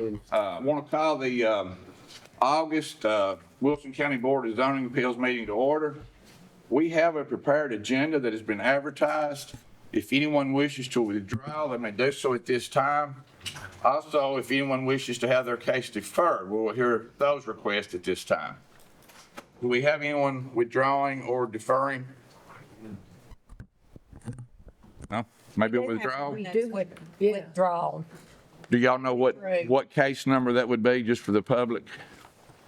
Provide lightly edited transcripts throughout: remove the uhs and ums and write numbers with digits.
I want to call the August Wilson County Board of Zoning Appeals meeting to order. We have a prepared agenda that has been advertised. If anyone wishes to withdraw, they may do so at this time. Also, if anyone wishes to have their case deferred, we will hear those requests at this time. Do we have anyone withdrawing or deferring? No? Maybe a withdrawal? We do withdraw. Do y'all know what case number that would be, just for the public?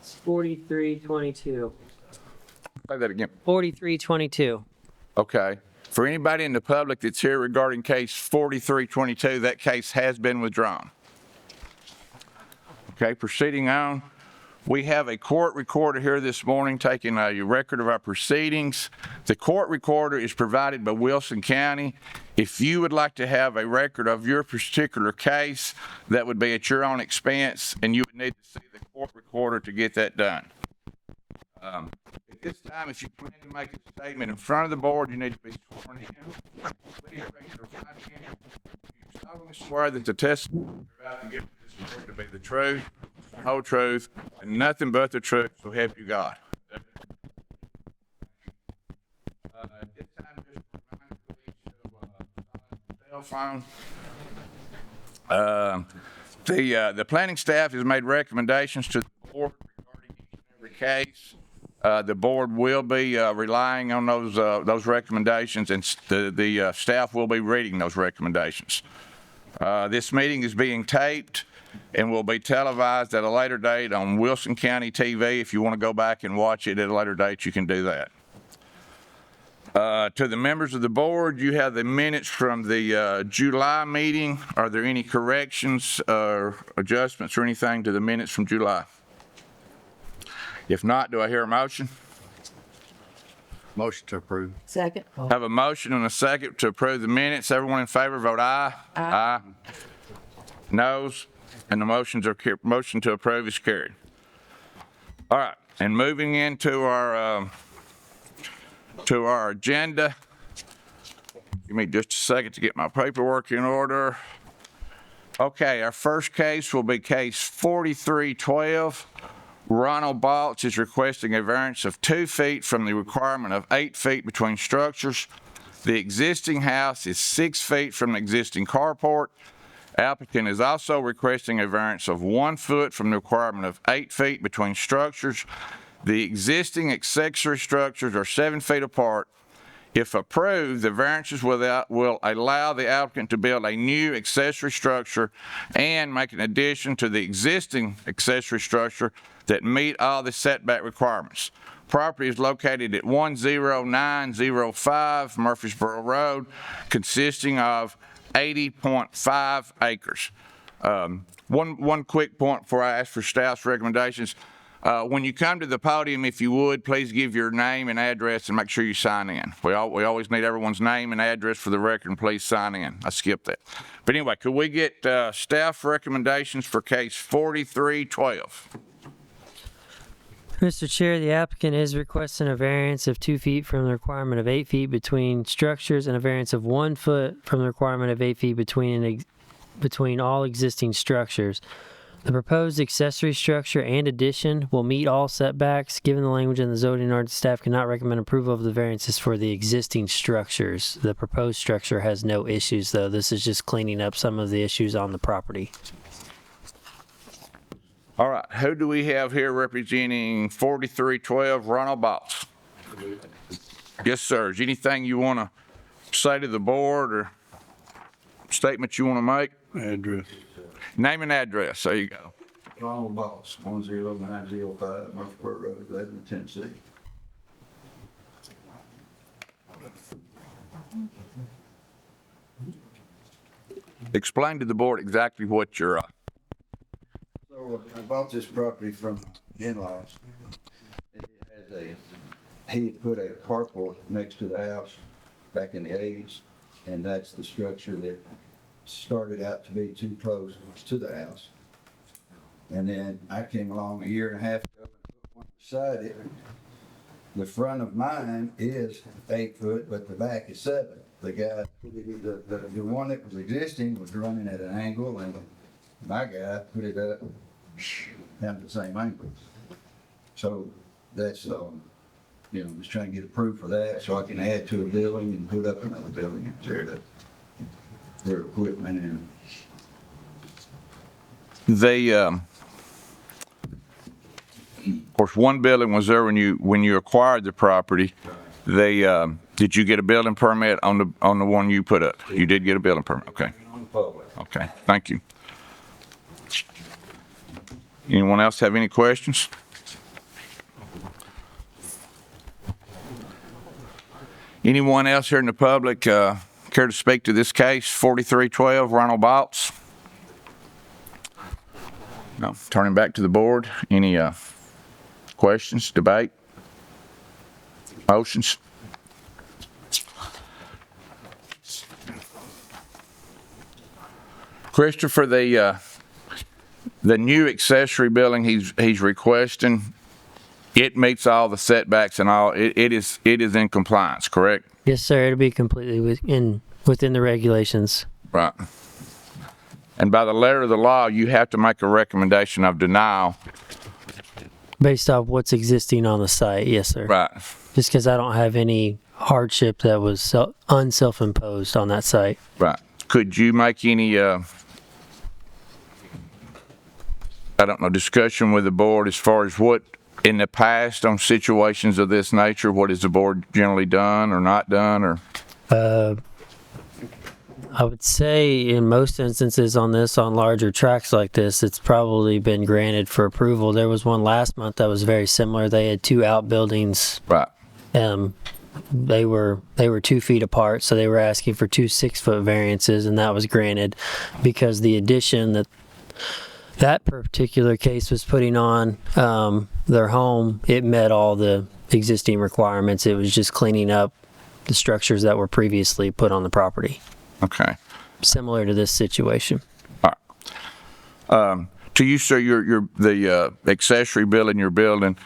4322. Say that again. 4322. Okay. For anybody in the public that's here regarding case 4322, that case has been withdrawn. Okay, proceeding on. We have a court recorder here this morning taking a record of our proceedings. The court recorder is provided by Wilson County. If you would like to have a record of your particular case, that would be at your own expense, and you would need to see the court recorder to get that done. At this time, if you plan to make a statement in front of the board, you need to be sworn in. Please raise your right hand. You solemnly swear that the testimony you're about to give this board to be the truth, the whole truth, and nothing but the truth, so help you God. At this time, just remind the cell phone. The planning staff has made recommendations to the board regarding each and every case. The board will be relying on those recommendations, and the staff will be reading those recommendations. This meeting is being taped and will be televised at a later date on Wilson County TV. If you want to go back and watch it at a later date, you can do that. To the members of the board, you have the minutes from the July meeting. Are there any corrections or adjustments or anything to the minutes from July? If not, do I hear a motion? Motion to approve. Second. Have a motion and a second to approve the minutes. Everyone in favor, vote aye. Aye. Noes, and the motion to approve is carried. All right, and moving into our agenda. Give me just a second to get my paperwork in order. Okay, our first case will be case 4312. Ronald Balch is requesting a variance of 2 feet from the requirement of 8 feet between structures. The existing house is 6 feet from the existing carport. Applicant is also requesting a variance of 1 foot from the requirement of 8 feet between structures. The existing accessory structures are 7 feet apart. If approved, the variances will allow the applicant to build a new accessory structure and make an addition to the existing accessory structure that meet all the setback requirements. Property is located at 10905 Murfreesboro Road, consisting of 80.5 acres. One quick point before I ask for staff's recommendations. When you come to the podium, if you would, please give your name and address and make sure you sign in. We always need everyone's name and address for the record, and please sign in. I skipped that. But anyway, could we get staff recommendations for case 4312? Mr. Chair, the applicant is requesting a variance of 2 feet from the requirement of 8 feet between structures and a variance of 1 foot from the requirement of 8 feet between all existing structures. The proposed accessory structure and addition will meet all setbacks. Given the language in the zoning ordinance, staff cannot recommend approval of the variances for the existing structures. The proposed structure has no issues, though. This is just cleaning up some of the issues on the property. All right, who do we have here representing 4312, Ronald Balch? Yes, sir. Is anything you want to say to the board or statement you want to make? Address. Name and address. There you go. Ronald Balch, 10905 Murfreesboro Road, Lebanon, Tennessee. Explain to the board exactly what you're So I bought this property from in-laws. He had put a carport next to the house back in the 80s, and that's the structure that started out to be too close to the house. And then I came along a year and a half ago and put one beside it. The front of mine is 8 foot, but the back is 7. The guy, the one that was existing was running at an angle, and my guy put it up down to the same angle. So that's, just trying to get approved for that, so I can add to a building and put up another building and tear it up. Their equipment and They, of course, one building was there when you acquired the property. They, did you get a building permit on the one you put up? You did get a building permit, okay. on the public. Okay, thank you. Anyone else have any questions? Anyone else here in the public care to speak to this case, 4312 Ronald Baltz? No, turning back to the board. Any questions, debate, motions? Christopher, the new accessory building he's requesting, it meets all the setbacks and all. It is in compliance, correct? Yes, sir. It'll be completely within the regulations. Right. And by the letter of the law, you have to make a recommendation of denial. Based off what's existing on the site, yes, sir. Right. Just because I don't have any hardship that was unself-imposed on that site. Right. Could you make any, discussion with the board as far as what, in the past on situations of this nature, what has the board generally done or not done, or? I would say in most instances on larger tracks like this, it's probably been granted for approval. There was one last month that was very similar. They had two outbuildings. Right. They were 2 feet apart, so they were asking for 2 6-foot variances, and that was granted because the addition that particular case was putting on their home, it met all the existing requirements. It was just cleaning up the structures that were previously put on the property. Okay. Similar to this situation. All right. To you, sir, the accessory building you're building,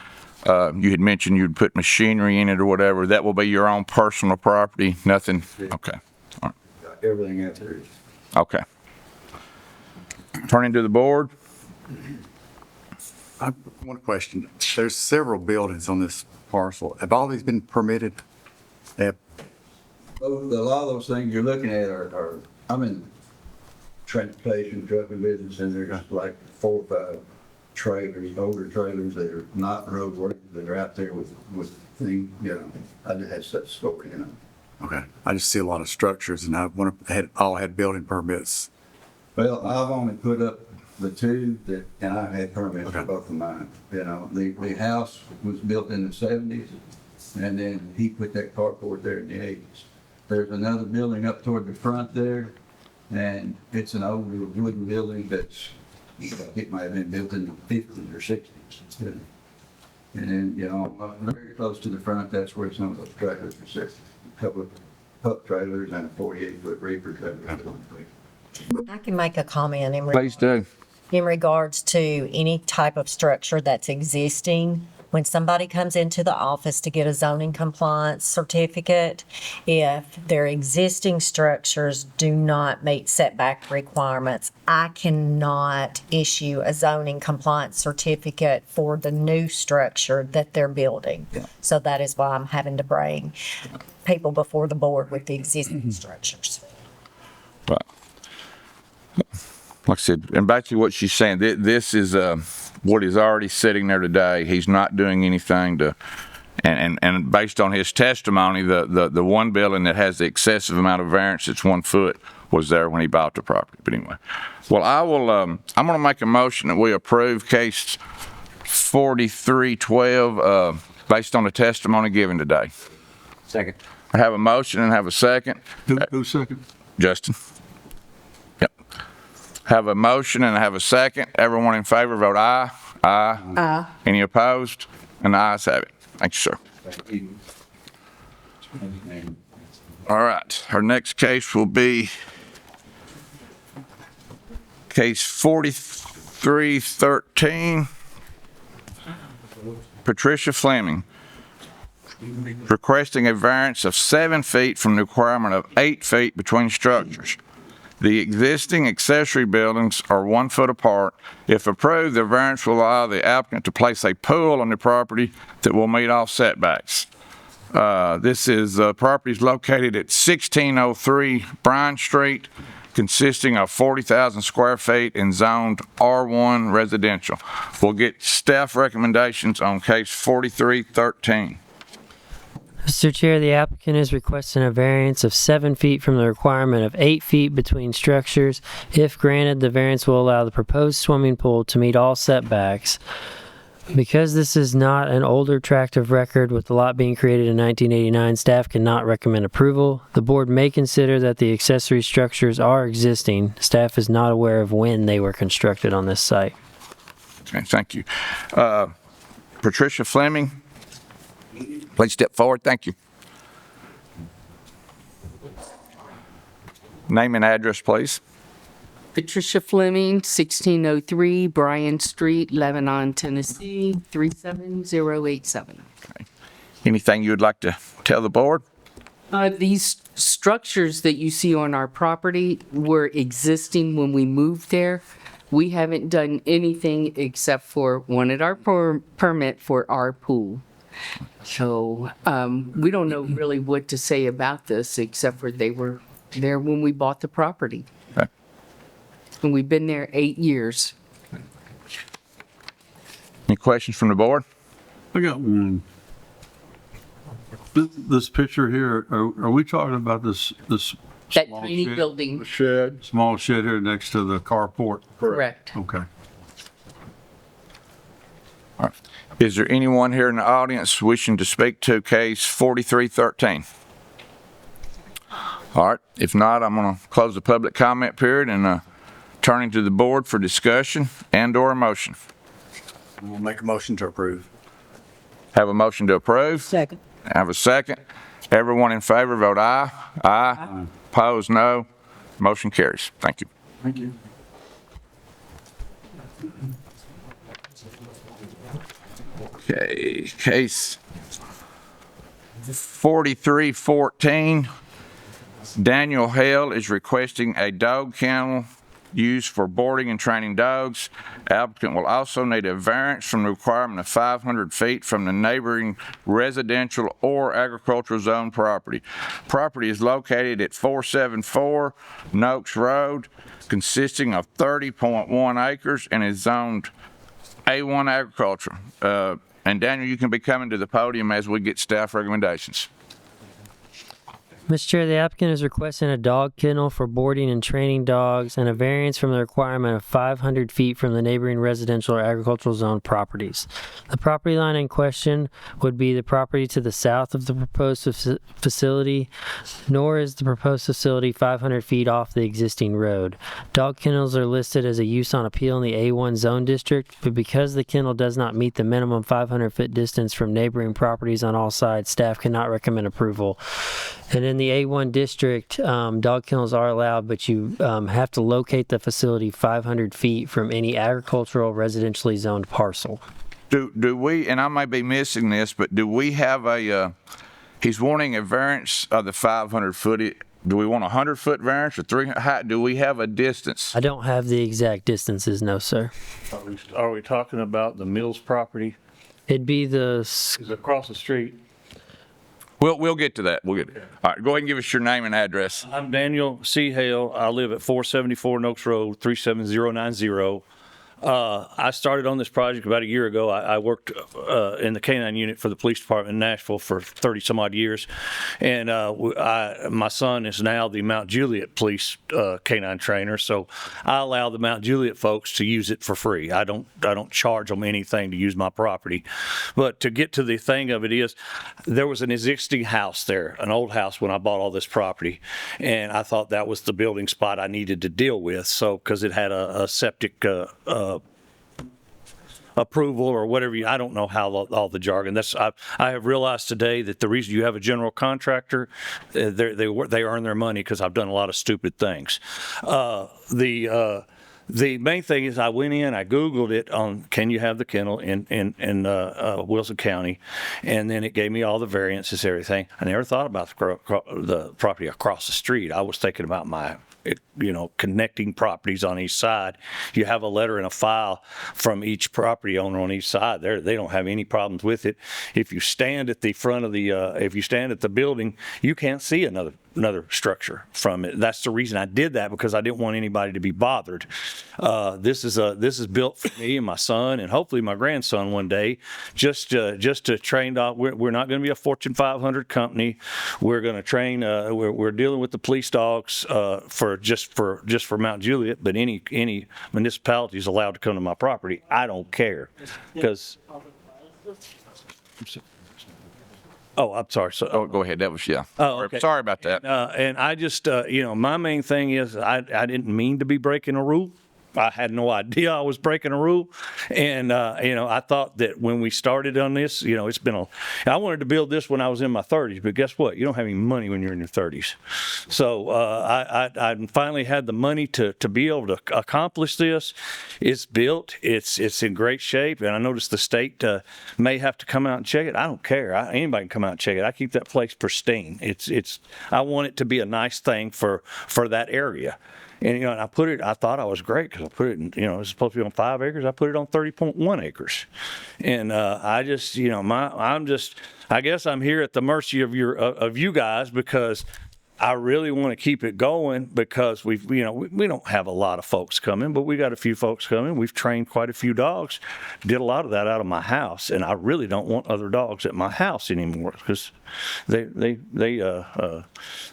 you had mentioned you'd put machinery in it or whatever. That will be your own personal property? Nothing? Okay. All right. Everything out there. Okay. Turning to the board. I have one question. There's several buildings on this parcel. Have all these been permitted? They A lot of those things you're looking at are I'm in transportation, trucking business, and there's like 4 or 5 trailers, older trailers that are not roadworthy, that are out there with things, I just had such story, Okay. I just see a lot of structures, and I wonder if they all had building permits. Well, I've only put up the 2 and I had permits for Okay. both of mine. The house was built in the 70s, and then he put that carport there in the 80s. There's another building up toward the front there, and it's an older wooden building that's, it might have been built in the 50s or 60s. And then, very close to the front, that's where some of those trailers are sitting. A couple of pup trailers and a 48-foot reefer trailer. I can make a comment Please do. in regards to any type of structure that's existing. When somebody comes into the office to get a zoning compliance certificate, if their existing structures do not meet setback requirements, I cannot issue a zoning compliance certificate for the new structure that they're building. So that is why I'm having to bring people before the board with the existing structures. Right. Like I said, and basically what she's saying, this is what is already sitting there today. He's not doing anything to, and based on his testimony, the one building that has the excessive amount of variance, that's 1 foot, was there when he bought the property. But anyway, well, I'm going to make a motion that we approve case 4312 based on the testimony given today. Second. I have a motion and have a second. Who's second? Justin? Yep. Have a motion and have a second. Everyone in favor, vote aye. Aye. Aye. Any opposed? And the ayes have it. Thank you, sir. Thank you. All right, our next case will be case 4313. Patricia Fleming, requesting a variance of 7 feet from the requirement of 8 feet between structures. The existing accessory buildings are 1 foot apart. If approved, the variance will allow the applicant to place a pool on the property that will meet all setbacks. This is, property is located at 1603 Bryan Street, consisting of 40,000 square feet and zoned R1 residential. We'll get staff recommendations on case 4313. Mr. Chair, the applicant is requesting a variance of 7 feet from the requirement of 8 feet between structures. If granted, the variance will allow the proposed swimming pool to meet all setbacks. Because this is not an older tract of record with the lot being created in 1989, staff cannot recommend approval. The board may consider that the accessory structures are existing. Staff is not aware of when they were constructed on this site. Okay, thank you. Patricia Fleming, please step forward. Thank you. Name and address, please. Patricia Fleming, 1603 Bryan Street, Lebanon, Tennessee, 37087. Anything you would like to tell the board? These structures that you see on our property were existing when we moved there. We haven't done anything except for wanted our permit for our pool. So we don't know really what to say about this except for they were there when we bought the property. Okay. And we've been there 8 years. Any questions from the board? I got one. This picture here, are we talking about this That small tiny shed? building, Small shed here next to the carport? correct. Okay. All right. Is there anyone here in the audience wishing to speak to case 4313? All right. If not, I'm going to close the public comment period and turning to the board for discussion and/or a motion. We'll make a motion to approve. Have a motion to approve? Second. Have a second. Everyone in favor, vote aye. Aye. Opposed, no. Motion carries. Thank you. Thank you. Okay, case 4314. Daniel Hale is requesting a dog kennel used for boarding and training dogs. Applicant will also need a variance from the requirement of 500 feet from the neighboring residential or agricultural zone property. Property is located at 474 Noakes Road, consisting of 30.1 acres and is zoned A1 agriculture. And Daniel, you can be coming to the podium as we get staff recommendations. Mr. Chair, the applicant is requesting a dog kennel for boarding and training dogs and a variance from the requirement of 500 feet from the neighboring residential or agricultural zone properties. The property line in question would be the property to the south of the proposed facility, nor is the proposed facility 500 feet off the existing road. Dog kennels are listed as a use on appeal in the A1 zone district, but because the kennel does not meet the minimum 500-foot distance from neighboring properties on all sides, staff cannot recommend approval. And in the A1 district, dog kennels are allowed, but you have to locate the facility 500 feet from any agricultural residentially zoned parcel. Do we, and I may be missing this, but do we have he's wanting a variance of the 500 foot. Do we want a 100-foot variance or 300? Do we have a distance? I don't have the exact distances, no, sir. Are we talking about the Mills property? It'd be the, Is it across the street? We'll get to that. We'll get. All right, go ahead and give us your name and address. I'm Daniel C. Hale. I live at 474 Noakes Road, 37090. I started on this project about a year ago. I worked in the canine unit for the police department in Nashville for 30 some odd years. And my son is now the Mount Juliet police canine trainer. So I allow the Mount Juliet folks to use it for free. I don't charge them anything to use my property. But to get to the thing of it is, there was an existing house there, an old house when I bought all this property. And I thought that was the building spot I needed to deal with. So, because it had a septic approval or whatever I don't know how all the jargon. I have realized today that the reason you have a general contractor, they earn their money because I've done a lot of stupid things. The main thing is I went in, I Googled it on can you have the kennel in Wilson County, and then it gave me all the variances, everything. I never thought about the property across the street. I was thinking about my connecting properties on each side. You have a letter and a file from each property owner on each side. They don't have any problems with it. If you stand at the front of if you stand at the building, you can't see another structure from it. That's the reason I did that, because I didn't want anybody to be bothered. This is built for me and my son, and hopefully my grandson one day, just to train dog. We're not going to be a Fortune 500 company. We're going to train. We're dealing with the police dogs for Mount Juliet, but any municipality is allowed to come to my property. I don't care, because. Oh, I'm sorry. So, Oh, go ahead. That was, yeah. Oh, okay. Sorry about that. and I just, my main thing is I didn't mean to be breaking a rule. I had no idea I was breaking a rule. And, I thought that when we started on this, I wanted to build this when I was in my 30s, but guess what? You don't have any money when you're in your 30s. So I finally had the money to be able to accomplish this. It's built. It's in great shape. And I noticed the state may have to come out and check it. I don't care. Anybody can come out and check it. I keep that place pristine. I want it to be a nice thing for that area. And, and I thought I was great, because I put it in, it's supposed to be on 5 acres. I put it on 30.1 acres. And I just, I guess I'm here at the mercy of you guys, because I really want to keep it going, because we don't have a lot of folks coming, but we got a few folks coming. We've trained quite a few dogs, did a lot of that out of my house. And I really don't want other dogs at my house anymore, because they get a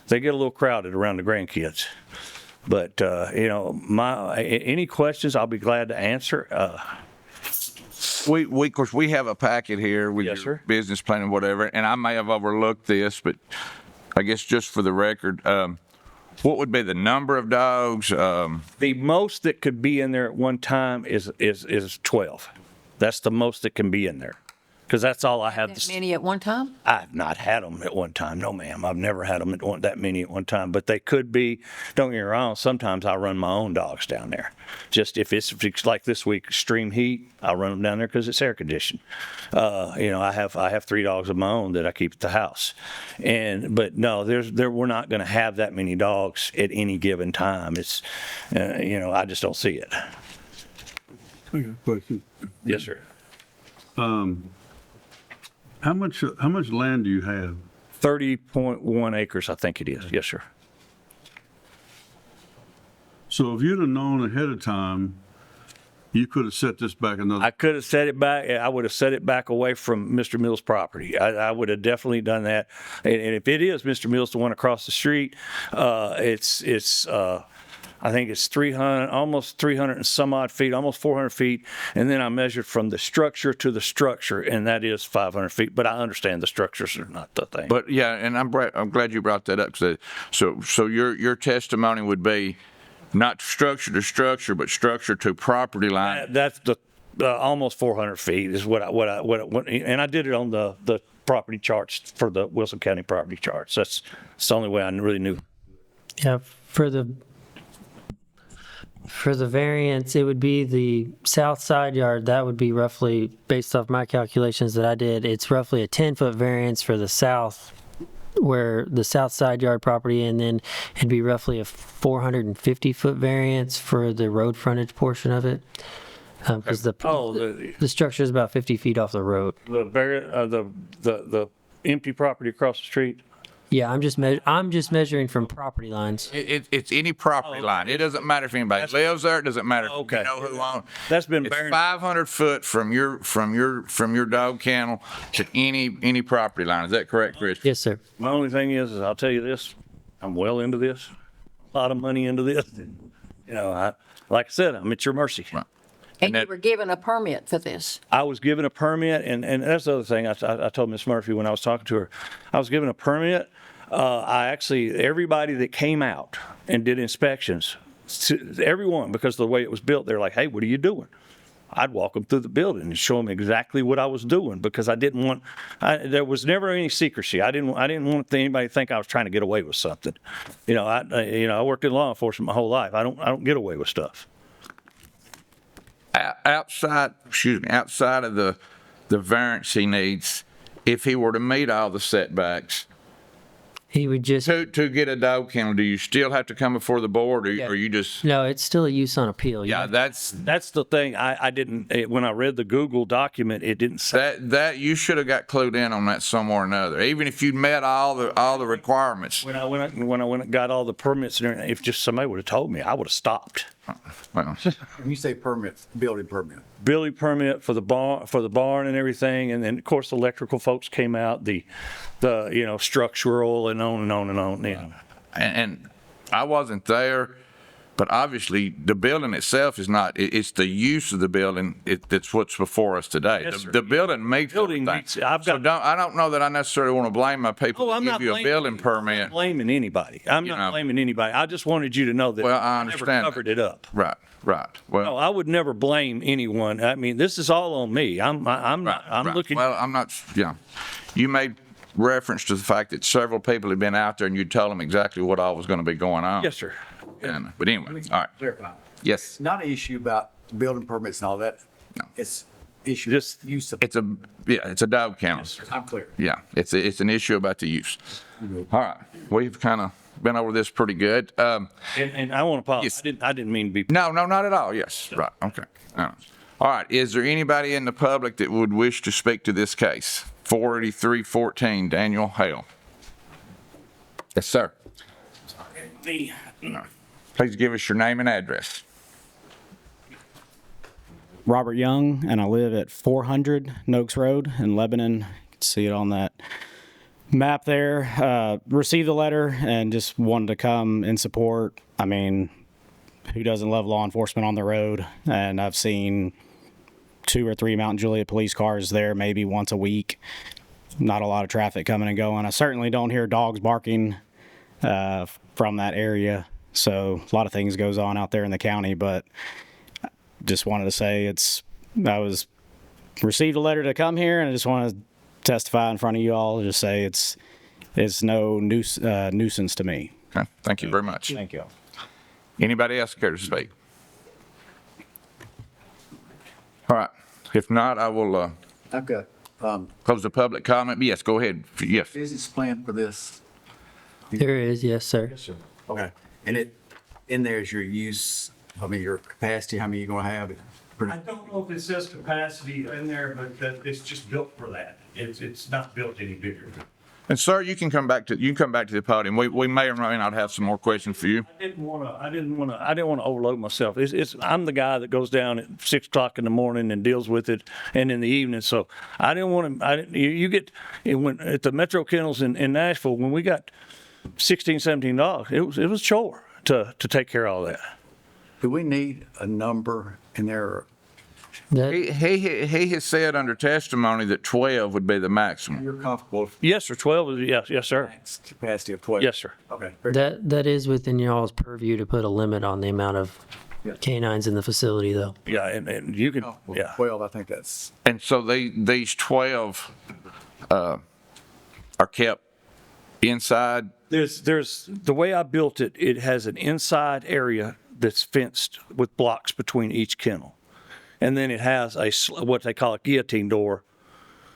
little crowded around the grandkids. But, any questions, I'll be glad to answer. Of course, we have a packet here with Yes, your sir. business plan and whatever, and I may have overlooked this, but I guess just for the record, what would be the number of dogs? The most that could be in there at one time is 12. That's the most that can be in there, because that's all I have. That many at one time? I've not had them at one time. No, ma'am. I've never had them that many at one time. But they could be. Don't get me wrong. Sometimes I run my own dogs down there. Just if it's like this week, extreme heat, I'll run them down there because it's air conditioned. I have 3 dogs of my own that I keep at the house. But no, we're not going to have that many dogs at any given time. It's, I just don't see it. I got a question. Yes, sir. How much land do you have? 30.1 acres, I think it is. Yes, sir. So if you'd have known ahead of time, you could have set this back another. I could have set it back. I would have set it back away from Mr. Mills' property. I would have definitely done that. And if it is Mr. Mills, the one across the street, I think it's 300, almost 300 and some odd feet, almost 400 feet. And then I measured from the structure to the structure, and that is 500 feet. But I understand the structures are not the thing. But yeah, and I'm glad you brought that up. So your testimony would be not structure to structure, but structure to property line. That's the almost 400 feet is what and I did it on the property charts for the Wilson County property charts. That's the only way I really knew. Yeah, for the variance, it would be the south side yard. That would be roughly, based off my calculations that I did, it's roughly a 10-foot variance for the south, where the south side yard property, and then it'd be roughly a 450-foot variance for the road frontage portion of it. Because the structure is about 50 feet off the road. The empty property across the street. Yeah, I'm just measuring from property lines. It's any property line. It doesn't matter if anybody lives there. It doesn't matter if Okay. you know who owns. That's been It's Barron- 500 foot from your dog kennel to any property line. Is that correct, Chris? Yes, sir. My only thing is I'll tell you this, I'm well into this, a lot of money into this. Like I said, I'm at your mercy. Right. And that- you were given a permit for this? I was given a permit, and that's the other thing I told Miss Murphy when I was talking to her. I was given a permit. Everybody that came out and did inspections, everyone, because of the way it was built, they're like, hey, what are you doing? I'd walk them through the building and show them exactly what I was doing, because I didn't want, there was never any secrecy. I didn't want anybody to think I was trying to get away with something. I worked in law enforcement my whole life. I don't get away with stuff. Outside of the variance he needs, if he were to meet all the setbacks, He would just, To get a dog kennel, do you still have to come before the board, or you just? no, it's still a use on appeal. Yeah, That's the thing. I didn't, when I read the Google document, it didn't say. that you should have got clued in on that somewhere or another. Even if you'd met all the requirements. When I went and got all the permits and everything, if just somebody would have told me, I would have stopped. Well, When you say permits, building permit, Building permit for the barn and everything, and then of course the electrical folks came out, the structural and on and on and on. You know. and I wasn't there, but obviously the building itself is not. It's the use of the building that's what's before us today. Yes, sir. The building meets Building everything. meets- I don't know that I necessarily want to blame my people Oh, I'm to not give you a blaming building I'm permit. not blaming anybody. I'm not know. blaming anybody. I just wanted you to know that Well, I never understand. covered it up. Right. Well, No, I would never blame anyone. I mean, this is all on me. I'm right. looking. Well, I'm not. Yeah, you made reference to the fact that several people had been out there, and you told them exactly what all was going to be going on. Yes, sir. But anyway, all right. clarify. Yes, It's not an issue about building permits and all that. No. It's issue, Just- use of, it's a dog kennel. I'm clear. Yeah, it's an issue about the use. All right, we've kind of been over this pretty good. And I want to apologize. Yes. I didn't mean to be. No, not at all. Yes, right. Okay. All right. Is there anybody in the public that would wish to speak to this case? 48314, Daniel Hale. Yes, sir. Please give us your name and address. Robert Young, and I live at 400 Noakes Road in Lebanon. You can see it on that map there. Received the letter and just wanted to come in support. I mean, who doesn't love law enforcement on the road? And I've seen 2 or 3 Mount Juliet police cars there maybe once a week. Not a lot of traffic coming and going. I certainly don't hear dogs barking from that area. So a lot of things goes on out there in the county, but just wanted to say I was received a letter to come here, and I just want to testify in front of you all, just say it's no nuisance to me. Okay. Thank you very much. Thank you. Anybody else care to speak? All right. If not, I will I've got, close the public comment. Yes, go ahead. Yes. business plan for this. There is, yes, sir. Okay. And in there is your use, your capacity, how many you're gonna have? I don't know if it says capacity in there, but it's just built for that. It's not built any bigger. And sir, you can come back to the podium. We may or may not have some more questions for you. I didn't want to overload myself. I'm the guy that goes down at 6 o'clock in the morning and deals with it, and in the evening. So I didn't want to. You get when at the Metro Kennels in Nashville when we got 16, 17 dogs. It was a chore to take care of all that. Do we need a number in there? That, He has said under testimony that 12 would be the maximum. You're comfortable with Yes, sir. 12 is yes, sir. capacity of 12? Yes, sir. Okay. that is within y'all's purview to put a limit on the amount of canines in the facility, though. Yeah, and you can. Yeah. 12, I think that's, And so these 12 are kept inside. There's the way I built it. It has an inside area that's fenced with blocks between each kennel, and then it has what they call a guillotine door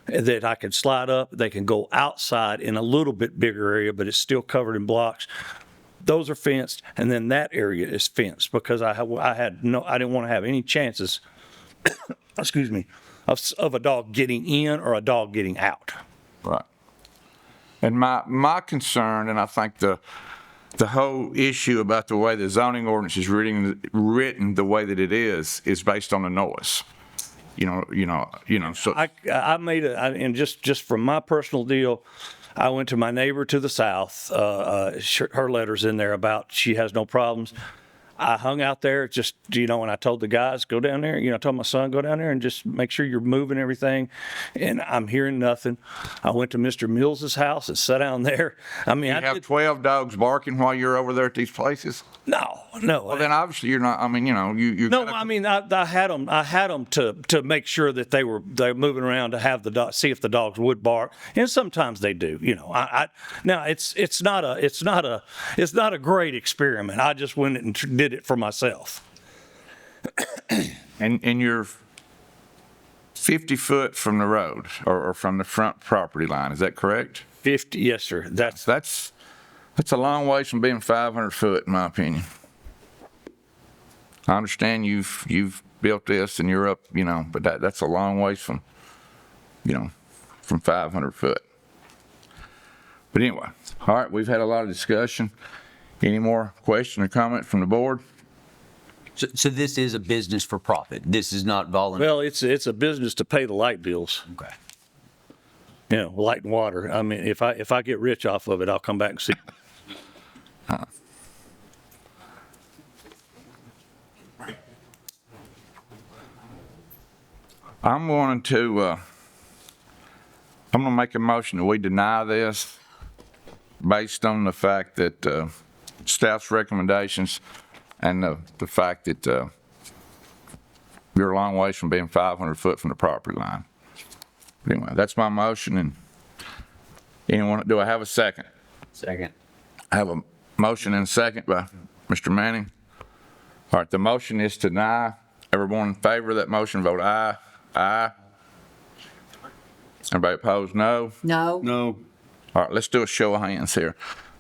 that I can slide up. They can go outside in a little bit bigger area, but it's still covered in blocks. Those are fenced, and then that area is fenced because I didn't want to have any chances, excuse me, of a dog getting in or a dog getting out. Right. And my concern, and I think the whole issue about the way the zoning ordinance is written the way that it is based on the noise. So I made and just from my personal deal, I went to my neighbor to the south. Her letter's in there about she has no problems. I hung out there and I told the guys, go down there, I told my son, go down there and just make sure you're moving everything. And I'm hearing nothing. I went to Mr. Mills's house and sat down there. I mean, you have 12 dogs barking while you're over there at these places? No. Well, then obviously you're not, you. No, I mean, I had them to make sure that they're moving around to have the dog, see if the dogs would bark, and sometimes they do. Now it's not a great experiment. I just went and did it for myself. And you're 50 foot from the road or from the front property line, is that correct? 50, yes, sir. That's a long ways from being 500 foot, in my opinion. I understand you've built this and you're up, but that's a long ways from, from 500 foot. But anyway, all right, we've had a lot of discussion. Any more question or comment from the board? So this is a business for profit. This is not voluntary. Well, it's a business to pay the light bills, Okay. Light and water. I mean, if I get rich off of it, I'll come back and see. I'm going to make a motion that we deny this based on the fact that staff's recommendations and the fact that you're a long ways from being 500 foot from the property line. But anyway, that's my motion. And do I have a second? Second. I have a motion and a second by Mr. Manning. All right, the motion is to deny. Everyone in favor of that motion, vote aye. Aye. Everybody opposed, no? No. No, All right, let's do a show of hands here.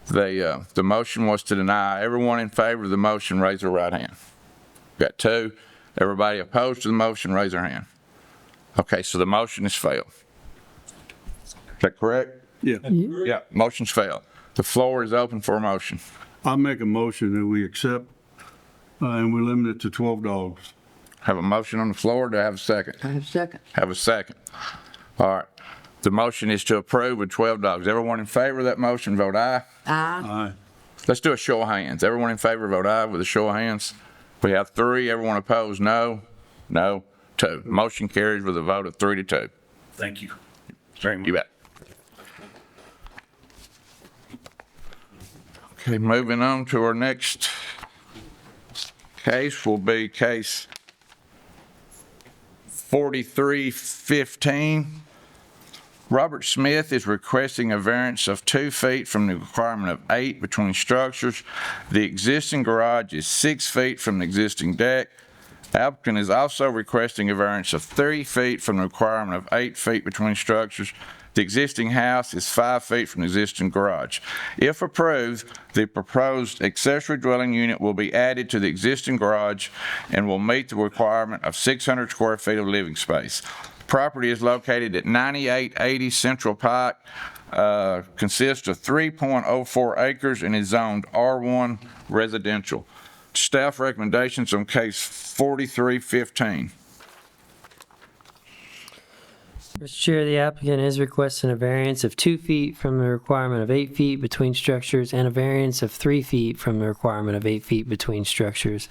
The motion was to deny. Everyone in favor of the motion, raise their right hand. Got two. Everybody opposed to the motion, raise their hand. Okay, so the motion has failed. Is that correct? yeah. Yeah, motion's failed. The floor is open for a motion. I make a motion that we accept, and we limit it to 12 dogs. Have a motion on the floor. Do I have a second? I have a second. Have a second. All right. The motion is to approve with 12 dogs. Everyone in favor of that motion, vote aye. Aye. Aye. Let's do a show of hands. Everyone in favor, vote aye with a show of hands. We have three. Everyone opposed, no. No. Two. Motion carries with a vote of 3-2. Thank you very much. You bet. Okay, moving on to our next case will be case 4315. Robert Smith is requesting a variance of 2 feet from the requirement of 8 between structures. The existing garage is 6 feet from the existing deck. Applicant is also requesting a variance of 30 feet from the requirement of 8 feet between structures. The existing house is 5 feet from the existing garage. If approved, the proposed accessory dwelling unit will be added to the existing garage and will meet the requirement of 600 square feet of living space. Property is located at 9880 Central Pike, consists of 3.04 acres and is zoned R1 residential. Staff recommendations on case 4315. Mr. Chair, the applicant is requesting a variance of 2 feet from the requirement of 8 feet between structures and a variance of 3 feet from the requirement of 8 feet between structures.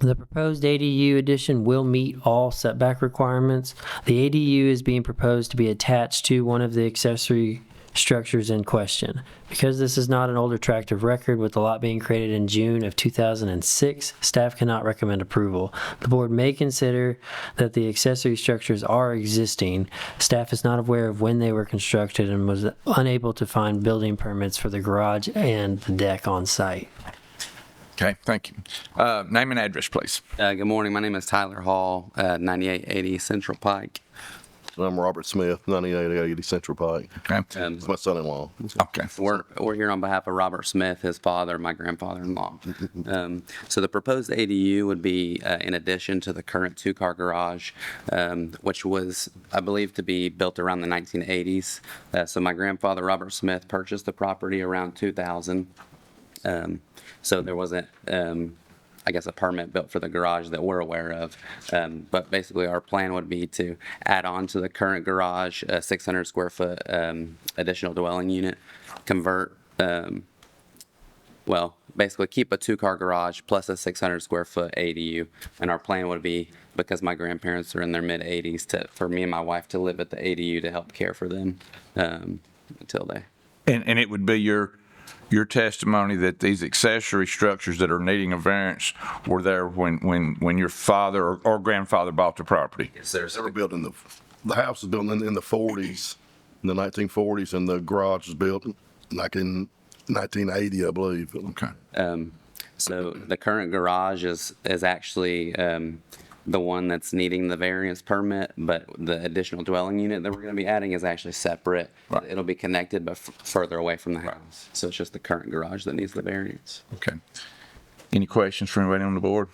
The proposed ADU addition will meet all setback requirements. The ADU is being proposed to be attached to one of the accessory structures in question. Because this is not an older tract of record with the lot being created in June of 2006, staff cannot recommend approval. The board may consider that the accessory structures are existing. Staff is not aware of when they were constructed and was unable to find building permits for the garage and the deck on site. Okay, thank you. Name and address, please. Good morning. My name is Tyler Hall, 9880 Central Pike. I'm Robert Smith, 9880 Central Pike. Okay. It's my son-in-law. Okay. We're here on behalf of Robert Smith, his father, my grandfather-in-law. So the proposed ADU would be in addition to the current two-car garage, which was, I believe, to be built around the 1980s. So my grandfather, Robert Smith, purchased the property around 2000. So there wasn't, I guess, a permit built for the garage that we're aware of. But basically, our plan would be to add on to the current garage a 600 square foot additional dwelling unit, convert, basically keep a two-car garage plus a 600 square foot ADU. And our plan would be, because my grandparents are in their mid-80s, for me and my wife to live at the ADU to help care for them until they. And it would be your testimony that these accessory structures that are needing a variance were there when your father or grandfather bought the property? Yes, sir. They were built in the house was built in the 40s, in the 1940s, and the garage was built like in 1980, I believe. Okay. So the current garage is actually the one that's needing the variance permit, but the additional dwelling unit that we're going to be adding is actually separate. Right. It'll be connected, but further away from the house. So it's just the current garage that needs the variance. Okay. Any questions from anybody on the board?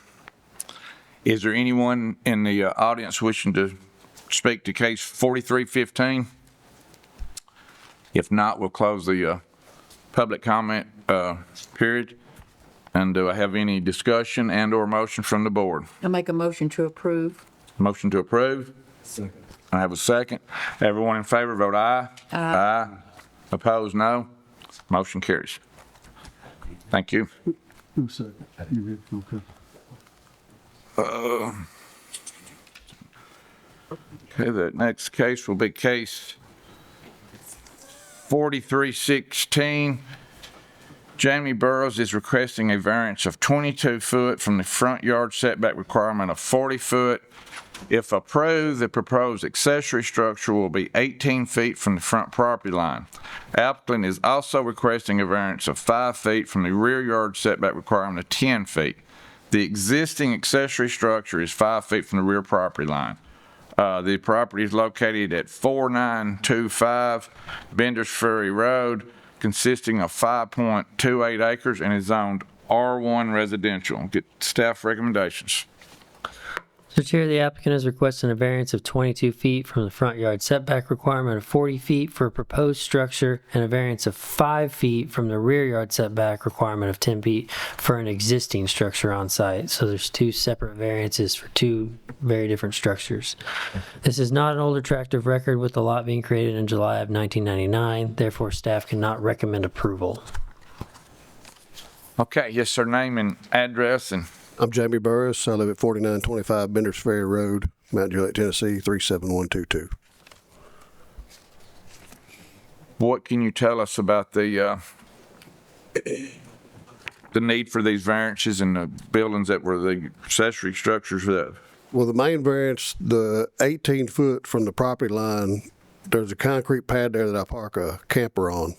Is there anyone in the audience wishing to speak to case 4315? If not, we'll close the public comment period. And do I have any discussion and/or motion from the board? I make a motion to approve. Motion to approve? Second. I have a second. Everyone in favor, vote aye. Aye. Opposed, no. Motion carries. Thank you. Who second? You did, okay. Okay, the next case will be case 4316. Jamie Burrows is requesting a variance of 22 foot from the front yard setback requirement of 40 foot. If approved, the proposed accessory structure will be 18 feet from the front property line. Applicant is also requesting a variance of 5 feet from the rear yard setback requirement of 10 feet. The existing accessory structure is 5 feet from the rear property line. The property is located at 4925 Benders Ferry Road, consisting of 5.28 acres and is zoned R1 residential. Get staff recommendations. Mr. Chair, the applicant is requesting a variance of 22 feet from the front yard setback requirement of 40 feet for a proposed structure and a variance of 5 feet from the rear yard setback requirement of 10 feet for an existing structure on site. So there's two separate variances for two very different structures. This is not an older tract of record with the lot being created in July of 1999. Therefore, staff cannot recommend approval. Okay, yes, sir. Name and address. And I'm Jamie Burris. I live at 4925 Benders Ferry Road, Mount Juliet, Tennessee, 37122. what can you tell us about the need for these variances in the buildings that were the accessory structures of? Well, the main variance, the 18 foot from the property line, there's a concrete pad there that I park a camper on,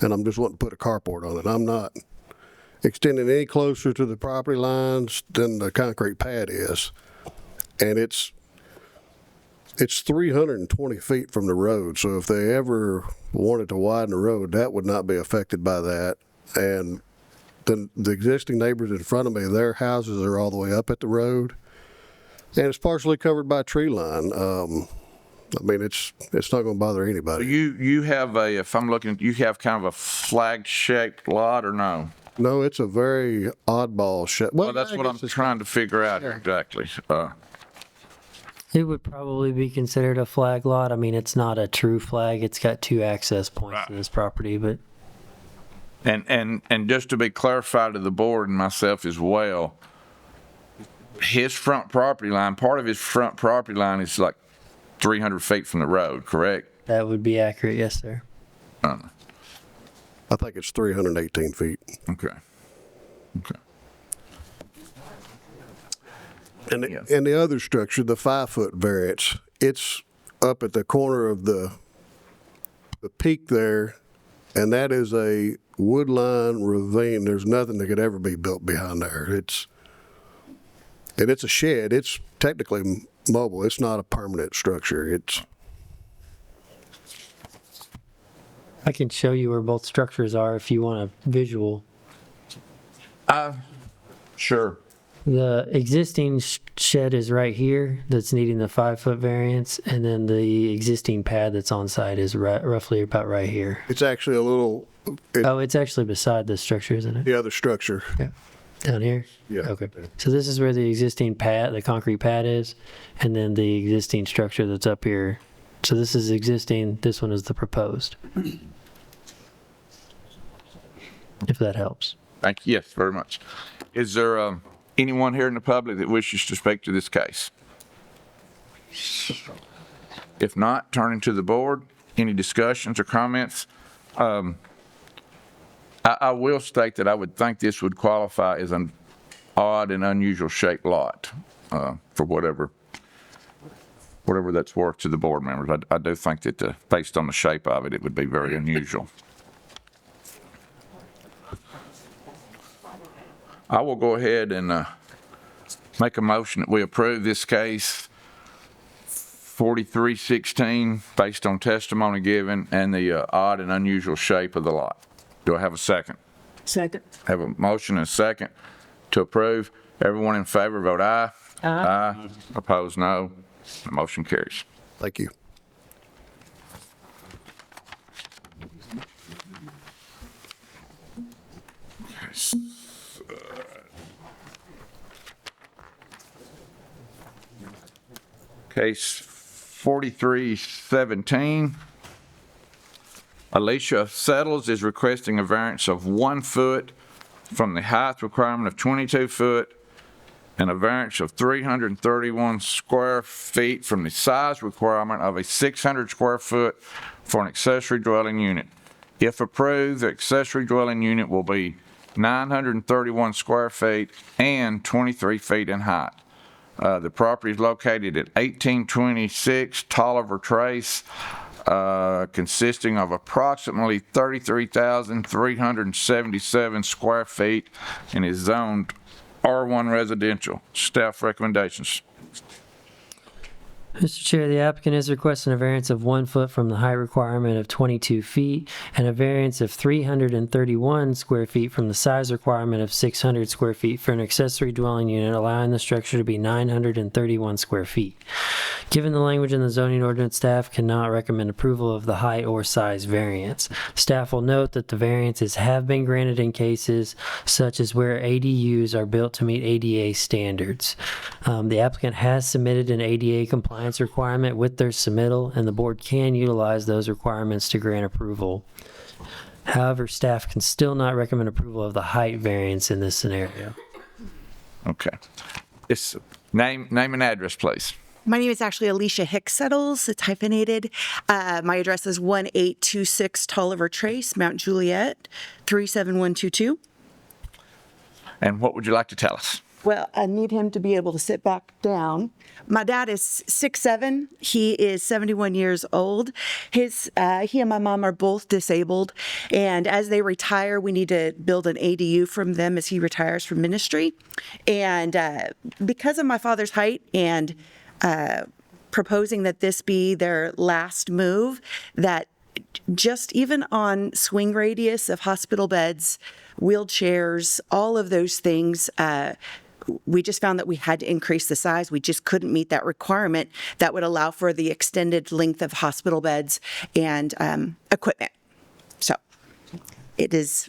and I'm just wanting to put a carport on it. I'm not extending any closer to the property lines than the concrete pad is. And it's 320 feet from the road, so if they ever wanted to widen the road, that would not be affected by that. And then the existing neighbors in front of me, their houses are all the way up at the road, and it's partially covered by a tree line. I mean, it's not going to bother anybody. You have a, if I'm looking, you have kind of a flag-shaped lot or no? No, it's a very oddball shape. Well, that's what I'm trying to figure out exactly. It would probably be considered a flag lot. I mean, it's not a true flag. It's got two access points to this property, but. And just to be clarified to the board and myself as well, his front property line, part of his front property line is like 300 feet from the road, correct? That would be accurate, yes, sir. I think it's 318 feet. Okay. Okay. And the other structure, the 5-foot variance, it's up at the corner of the peak there, and that is a woodline ravine. There's nothing that could ever be built behind there. It's a shed. It's technically mobile. It's not a permanent structure. I can show you where both structures are if you want a visual. Sure. The existing shed is right here that's needing the 5-foot variance, and then the existing pad that's on site is roughly about right here. It's actually a little. It's actually beside the structure, isn't it? The other structure. Yeah. Down here? Yeah. Okay. So this is where the existing pad, the concrete pad is, and then the existing structure that's up here. So this is existing, this one is the proposed. If that helps. Thank you. Yes, very much. Is there anyone here in the public that wishes to speak to this case? If not, turning to the board, any discussions or comments? I will state that I would think this would qualify as an odd and unusual shaped lot for whatever that's worth to the board members. I do think that based on the shape of it, it would be very unusual. I will go ahead and Make a motion that we approve this case 4316 based on testimony given and the odd and unusual shape of the lot. Do I have a second? Second. Have a motion and a second to approve. Everyone in favor, vote aye. Aye. Opposed, no. The motion carries. Thank you. Case 4317. Alicia Settles is requesting a variance of 1 foot from the height requirement of 22 foot and a variance of 331 square feet from the size requirement of a 600 square foot for an accessory dwelling unit. If approved, the accessory dwelling unit will be 931 square feet and 23 feet in height. The property is located at 1826 Tolliver Trace, consisting of approximately 33,377 square feet and is zoned R1 residential. Staff recommendations. Mr. Chair, the applicant is requesting a variance of 1 foot from the height requirement of 22 feet and a variance of 331 square feet from the size requirement of 600 square feet for an accessory dwelling unit, allowing the structure to be 931 square feet. Given the language in the zoning ordinance, staff cannot recommend approval of the height or size variance. Staff will note that the variances have been granted in cases such as where ADUs are built to meet ADA standards. The applicant has submitted an ADA compliance requirement with their submittal, and the board can utilize those requirements to grant approval. However, staff can still not recommend approval of the height variance in this scenario. Okay. This name and address, please. My name is actually Alicia Hicks Settles. It's hyphenated. My address is 1826 Tolliver Trace, Mount Juliet, 37122. And what would you like to tell us? Well, I need him to be able to sit back down. My dad is 6'7". He is 71 years old. He and my mom are both disabled. And as they retire, we need to build an ADU from them as he retires from ministry. And because of my father's height and proposing that this be their last move, that just even on swing radius of hospital beds, wheelchairs, all of those things, we just found that we had to increase the size. We just couldn't meet that requirement that would allow for the extended length of hospital beds and equipment. So it is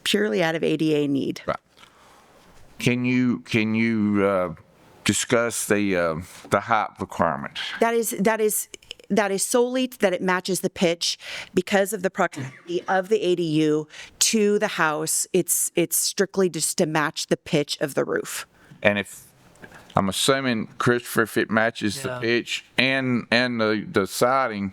purely out of ADA need. Right. Can you discuss the height requirement? That is solely that it matches the pitch because of the proximity of the ADU to the house. It's strictly just to match the pitch of the roof. And if, I'm assuming, Christopher, if it matches the pitch and the siding.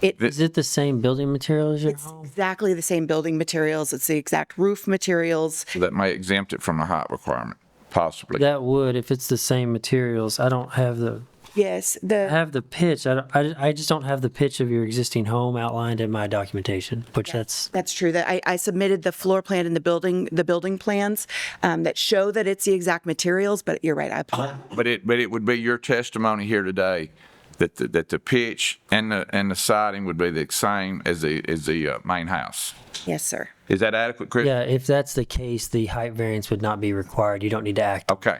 Is it the same building material as your It's home? exactly the same building materials. It's the exact roof materials. That may exempt it from the height requirement, possibly. That would, if it's the same materials. I don't have the, Yes, I have the pitch. I just don't have the pitch of your existing home outlined in my documentation, which that's true. That I submitted the floor plan and the building plans that show that it's the exact materials. But you're right. I apologize. But it would be your testimony here today that the pitch and the siding would be the same as the main house. Yes, sir. Is that adequate, Chris? yeah. If that's the case, the height variance would not be required. You don't need to act. Okay.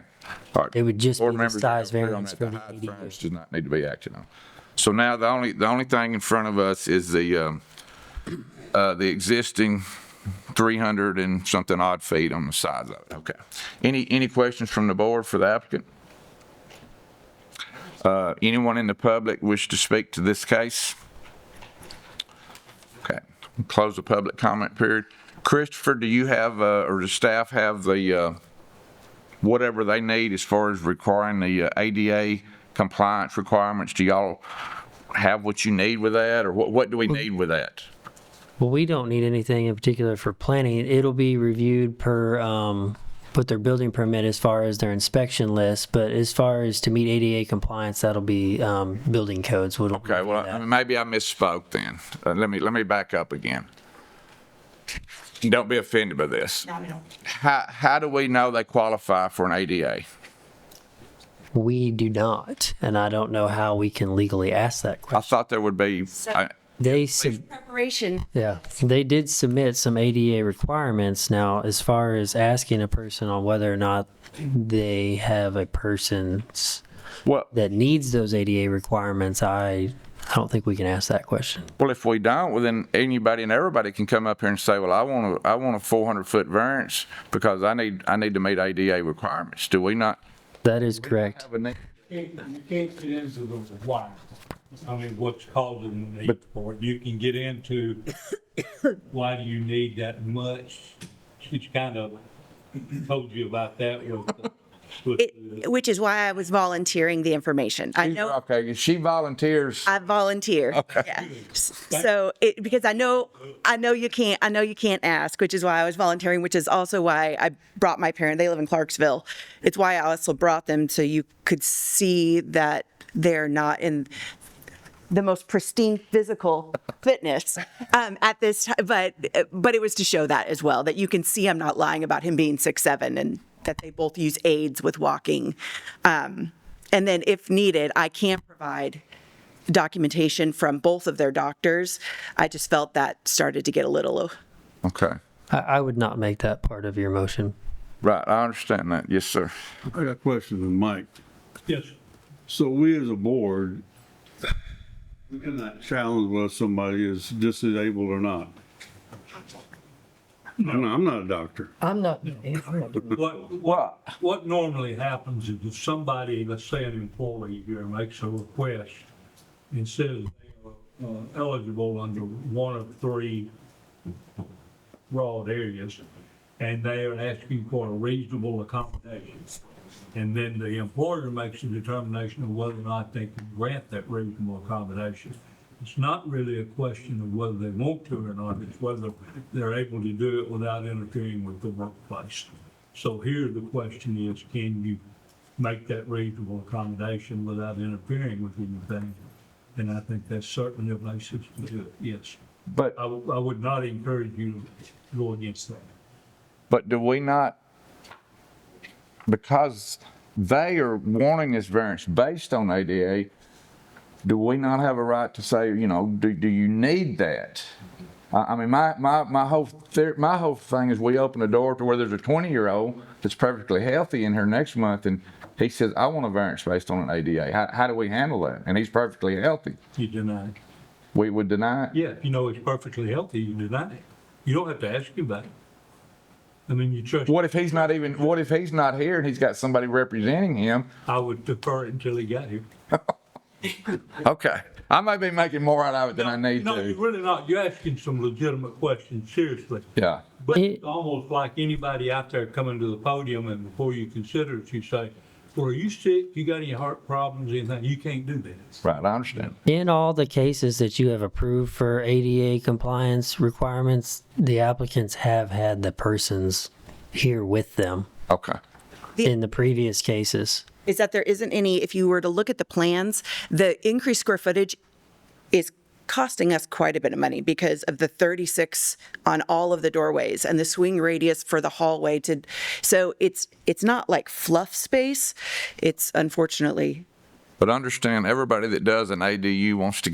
All right. It would just Board be the members, size clear on variance that. for The the height ADU. variance does not need to be acted on. So now the only thing in front of us is the existing 300 and something odd feet on the sides of it. Okay. Any questions from the board for the applicant? Anyone in the public wish to speak to this case? Okay. Close the public comment period. Christopher, do you have, or does staff have the, whatever they need as far as requiring the ADA compliance requirements? Do y'all have what you need with that, or what do we need with that? Well, we don't need anything in particular for planning. It'll be reviewed per with their building permit as far as their inspection list. But as far as to meet ADA compliance, that'll be building codes. Okay, well, maybe I misspoke then. Let me back up again. Don't be offended by this. No, we don't. How do we know they qualify for an ADA? We do not, and I don't know how we can legally ask that I question. thought there would be, Preparation. They did submit some ADA requirements. Now, as far as asking a person on whether or not they have a person well, that needs those ADA requirements, I don't think we can ask that question. well, if we don't, well, then anybody and everybody can come up here and say, well, I want a 400-foot variance because I need to meet ADA requirements. Do we not? That is correct. have a need? You can't get into the why. I mean, what's causing the need for it. You can get into why do you need that much. She's kind of told you about that Which is why I was volunteering the information. I know Okay, she volunteers. I volunteer. Okay. Yeah. So because I know you can't ask, which is why I was volunteering, which is also why I brought my parents. They live in Clarksville. It's why I also brought them so you could see that they're not in the most pristine physical fitness at this time, but it was to show that as well, that you can see I'm not lying about him being 6'7", and that they both use aids with walking. And then if needed, I can provide documentation from both of their doctors. I just felt that started to get a little. Okay. I would not make that part of your motion. Right, I understand that. Yes, sir. I got a question of Mike. Yes. So we as a board, we cannot challenge whether somebody is disabled or not. I'm not a doctor. I'm not. What normally happens is if somebody, let's say an employee here, makes a request and says they are eligible under one of three broad areas, and they are asking for a reasonable accommodation. And then the employer makes a determination of whether or not they can grant that reasonable accommodation. It's not really a question of whether they want to or not, it's whether they're able to do it without interfering with the workplace. So here the question is, can you make that reasonable accommodation without interfering with anything? And I think that's certainly a basis to do it, yes. But I would not encourage you to go against that. But do we not, because they are wanting this variance based on ADA, do we not have a right to say, do you need that? I mean, my whole thing is we open the door to where there's a 20-year-old that's perfectly healthy in here next month, and he says, I want a variance based on an ADA. How do we handle that? And he's perfectly healthy. You deny it. We would deny it? Yeah, if you know he's perfectly healthy, you deny it. You don't have to ask him about it. I mean, you trust. What if he's not here and he's got somebody representing him? I would defer it until he got here. Okay. I may be making more out of it than I need No, to. you're really not. You're asking some legitimate questions, seriously. Yeah. But it's almost like anybody out there coming to the podium, and before you consider it, you say, well, are you sick? You got any heart problems, anything? You can't do that. Right, I understand. In all the cases that you have approved for ADA compliance requirements, the applicants have had the persons here with them. Okay. In the previous cases. Is that there isn't any, if you were to look at the plans, the increased square footage is costing us quite a bit of money because of the 36 on all of the doorways and the swing radius for the hallway so it's not like fluff space. It's unfortunately. But understand, everybody that does an ADU wants to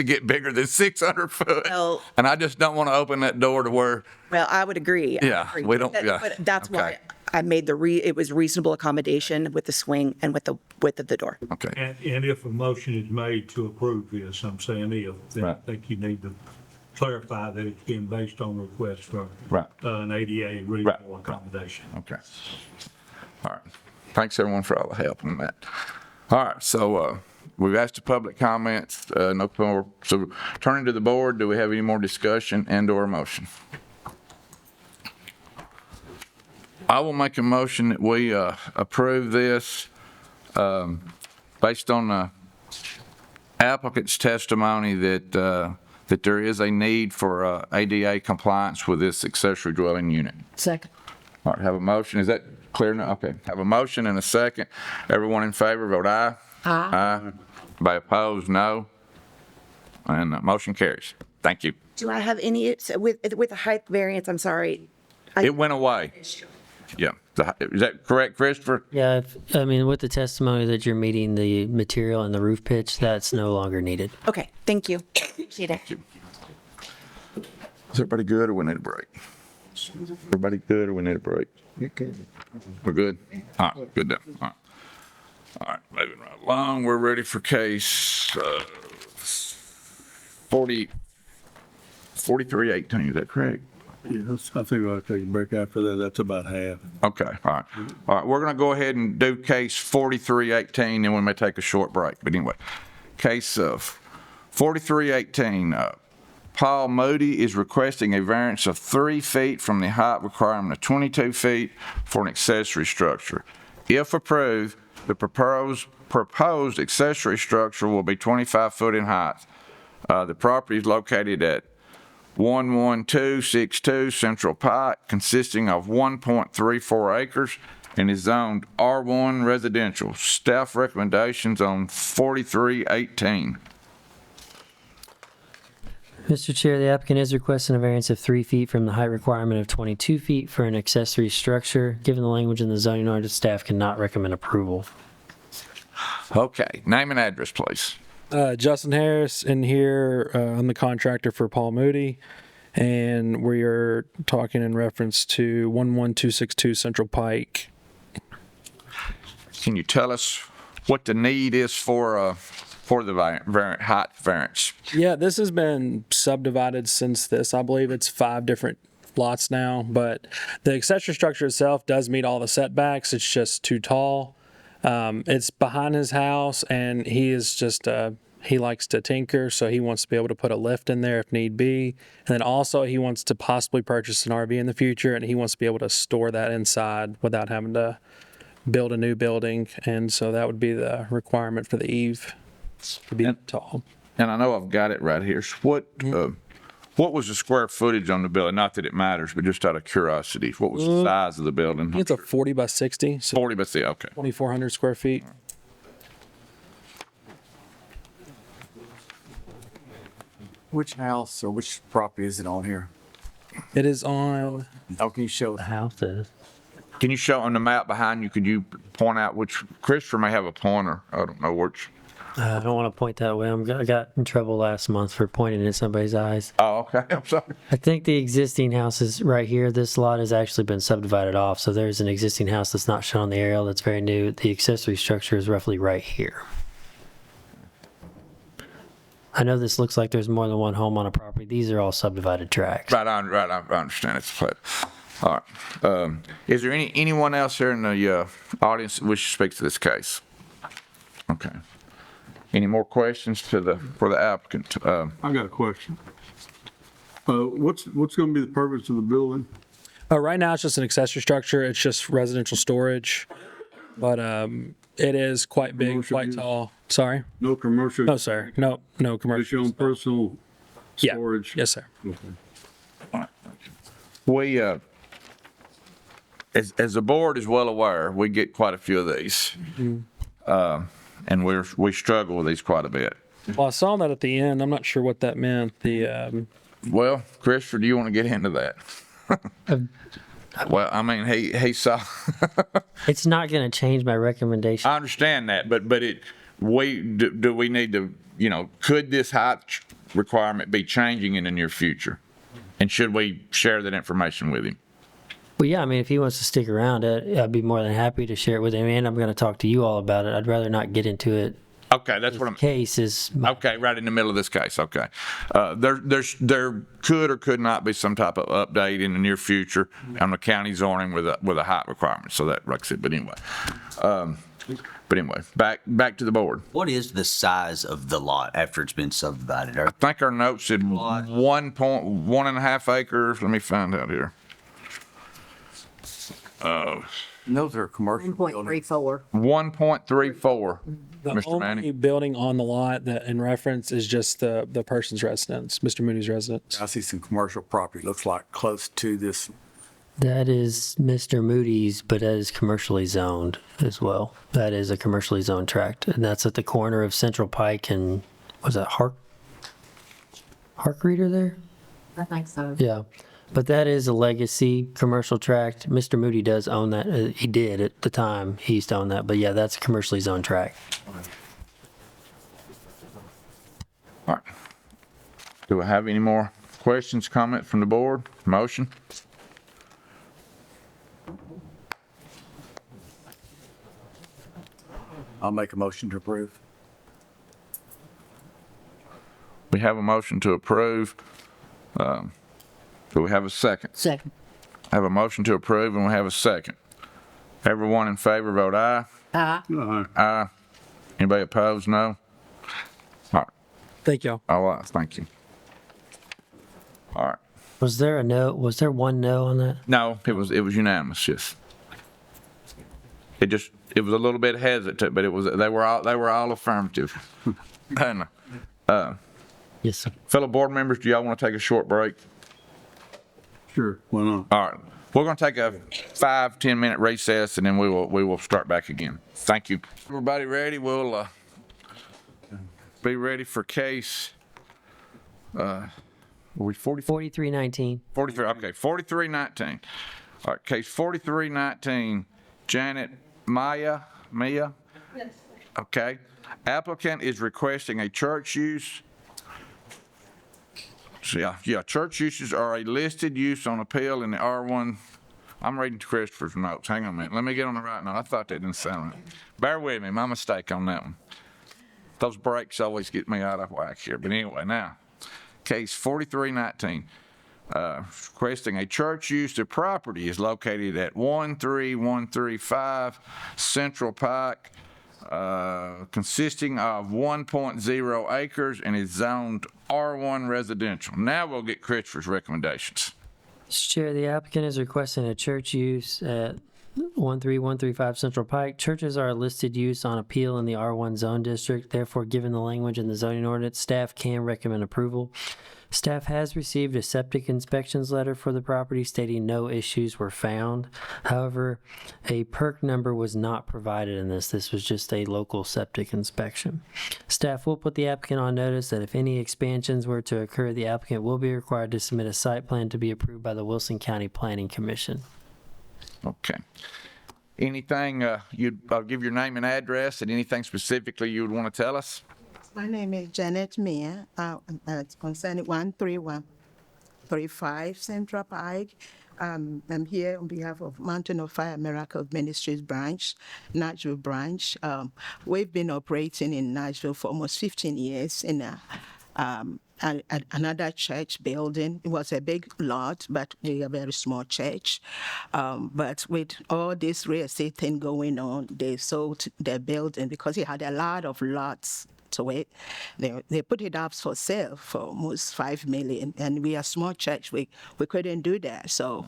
get bigger than 600 foot. Well, and I just don't want to open that door to where. Well, I would agree. Yeah, we don't. But that's okay. why I made it was reasonable accommodation with the swing and with the width of the door. Okay. And if a motion is made to approve this, I'm saying if, then I think you need to clarify that it's being based on request for an ADA reasonable accommodation. Okay. All right. Thanks everyone for all the help on that. All right. So we've asked the public comments. No more. So turning to the board, do we have any more discussion and/or motion? I will make a motion that we approve this based on the applicant's testimony that there is a need for ADA compliance with this accessory dwelling unit. Second. All right, have a motion. Is that clear now? Okay. Have a motion and a second. Everyone in favor, vote aye. Aye. Aye. By opposed, no. And the motion carries. Thank you. Do I have any, with the height variance, I'm sorry. It went away. Yeah. Is that correct, Christopher? Yeah, I mean, with the testimony that you're meeting the material and the roof pitch, that's no longer needed. Okay, thank you. Appreciate it. Is everybody good or we need a break? Everybody good or we need a break? We're good? All right, good then. All right. All right, moving right along. We're ready for case 4318, is that correct? Yes, I think we'll take a break after that. That's about half. Okay, all right. All right, we're going to go ahead and do case 4318, and we may take a short break. But anyway, case of 4318, Paul Moody is requesting a variance of 3 feet from the height requirement of 22 feet for an accessory structure. If approved, the proposed accessory structure will be 25 foot in height. The property is located at 11262 Central Pike, consisting of 1.34 acres and is zoned R1 residential. Staff recommendations on 4318. Mr. Chair, the applicant is requesting a variance of 3 feet from the height requirement of 22 feet for an accessory structure. Given the language in the zoning ordinance, staff cannot recommend approval. Okay, name and address, please. Justin Harris in here. I'm the contractor for Paul Moody, and we are talking in reference to 11262 Central Pike. Can you tell us what the need is for the height variance? Yeah, this has been subdivided since this. I believe it's 5 different lots now, but the accessory structure itself does meet all the setbacks. It's just too tall. It's behind his house, and he is just he likes to tinker, so he wants to be able to put a lift in there if need be. And then also he wants to possibly purchase an RV in the future, and he wants to be able to store that inside without having to build a new building. And so that would be the requirement for the eave, to be tall. And I know I've got it right here. So what was the square footage on the building? Not that it matters, but just out of curiosity, what was the size of the building? I think it's a 40 by 60. So 40 by 60, okay. 2,400 square feet. Which house or which property is it on here? It is on. Oh, can you show The house is. Can you show on the map behind you, could you point out which, Christopher may have a pointer, I don't know which. I don't want to point that way. I got in trouble last month for pointing at somebody's eyes. Oh, okay, I'm sorry. I think the existing house is right here. This lot has actually been subdivided off, so there's an existing house that's not shown on the aerial that's very new. The accessory structure is roughly right here. I know this looks like there's more than one home on a property. These are all subdivided tracts. Right, I understand it's flat. All right. Is there anyone else here in the audience that wishes to speak to this case? Okay. Any more questions for the applicant? I got a question. What's going to be the purpose of the building? Right now, it's just an accessory structure. It's just residential storage, but it is quite big, Commercial quite use? tall. Sorry? No commercial? No, sir. No Just commercial. your own personal Yeah. storage? Yes, sir. Okay. We, as the board is well aware, we get quite a few of these. And we struggle with these quite a bit. Well, I saw that at the end. I'm not sure what that meant. The Well, Christopher, do you want to get into that? Well, I mean, he saw. It's not going to change my recommendation. I understand that, but do we need to, could this height requirement be changing in the near future? And should we share that information with him? Well, yeah, I mean, if he wants to stick around, I'd be more than happy to share it with him, and I'm going to talk to you all about it. I'd rather not get into it. Okay, that's what I'm. Case is. Okay, right in the middle of this case. Okay, there could or could not be some type of update in the near future on the county zoning with a height requirement. So that, like I said, but anyway, back to the board. What is the size of the lot after it's been subdivided? I think our note said 1.5 acres. Let me find out here. And those are commercial buildings. 1.34. 1.34. the Mr. only Manning? building on the lot that in reference is just the person's residence, Mr. Moody's residence. I see some commercial property, looks like close to this. That is Mr. Moody's, but that is commercially zoned as well. That is a commercially zoned tract, and that's at the corner of Central Pike and, was that Hark Reader there? I think so. Yeah. But that is a legacy commercial tract. Mr. Moody does own that. He did at the time. He used to own that. But yeah, that's a commercially zoned tract. All right. Do I have any more questions, comment from the board? Motion? I'll make a motion to approve. We have a motion to approve. Do we have a second? Second. I have a motion to approve and we have a second. Everyone in favor, vote aye. Aye. Aye. Anybody opposed? No? All right. Thank y'all. All right, thank you. All right. Was there a no? Was there one no on that? No, it was unanimous, yes. It was a little bit hesitant, but they were all affirmative. And, Yes, sir. fellow board members, do y'all want to take a short break? Sure, why not? All right. We're going to take a 5-10 minute recess and then we will start back again. Thank you. Everybody ready? We'll be ready for case, were we 4319. 43, okay, 4319. All right, case 4319, Janet Mia? Yes. Okay. Applicant is requesting a church use. So, yeah, church uses are a listed use on appeal in the R1. I'm reading Christopher's notes. Hang on a minute. Let me get on the right note. I thought that didn't sound right. Bear with me. My mistake on that one. Those breaks always get me out of whack here. But anyway, now, case 4319. Requesting a church use. The property is located at 13135 Central Pike, consisting of 1.0 acres and is zoned R1 residential. Now we'll get Christopher's recommendations. Mr. Chair, the applicant is requesting a church use at 13135 Central Pike. Churches are a listed use on appeal in the R1 zone district. Therefore, given the language in the zoning ordinance, staff can recommend approval. Staff has received a septic inspections letter for the property stating no issues were found. However, a PERC number was not provided in this. This was just a local septic inspection. Staff will put the applicant on notice that if any expansions were to occur, the applicant will be required to submit a site plan to be approved by the Wilson County Planning Commission. Okay. Anything, I'll give your name and address and anything specifically you would want to tell us? My name is Janet Mia. It's concerning 13135 Central Pike. I'm here on behalf of Mountain of Fire Miracle Ministries branch, Nashville branch. We've been operating in Nashville for almost 15 years in another church building. It was a big lot, but we are a very small church. But with all this real estate thing going on, they sold their building because it had a lot of lots to it. They put it up for sale for almost $5 million, and we are a small church. We couldn't do that, so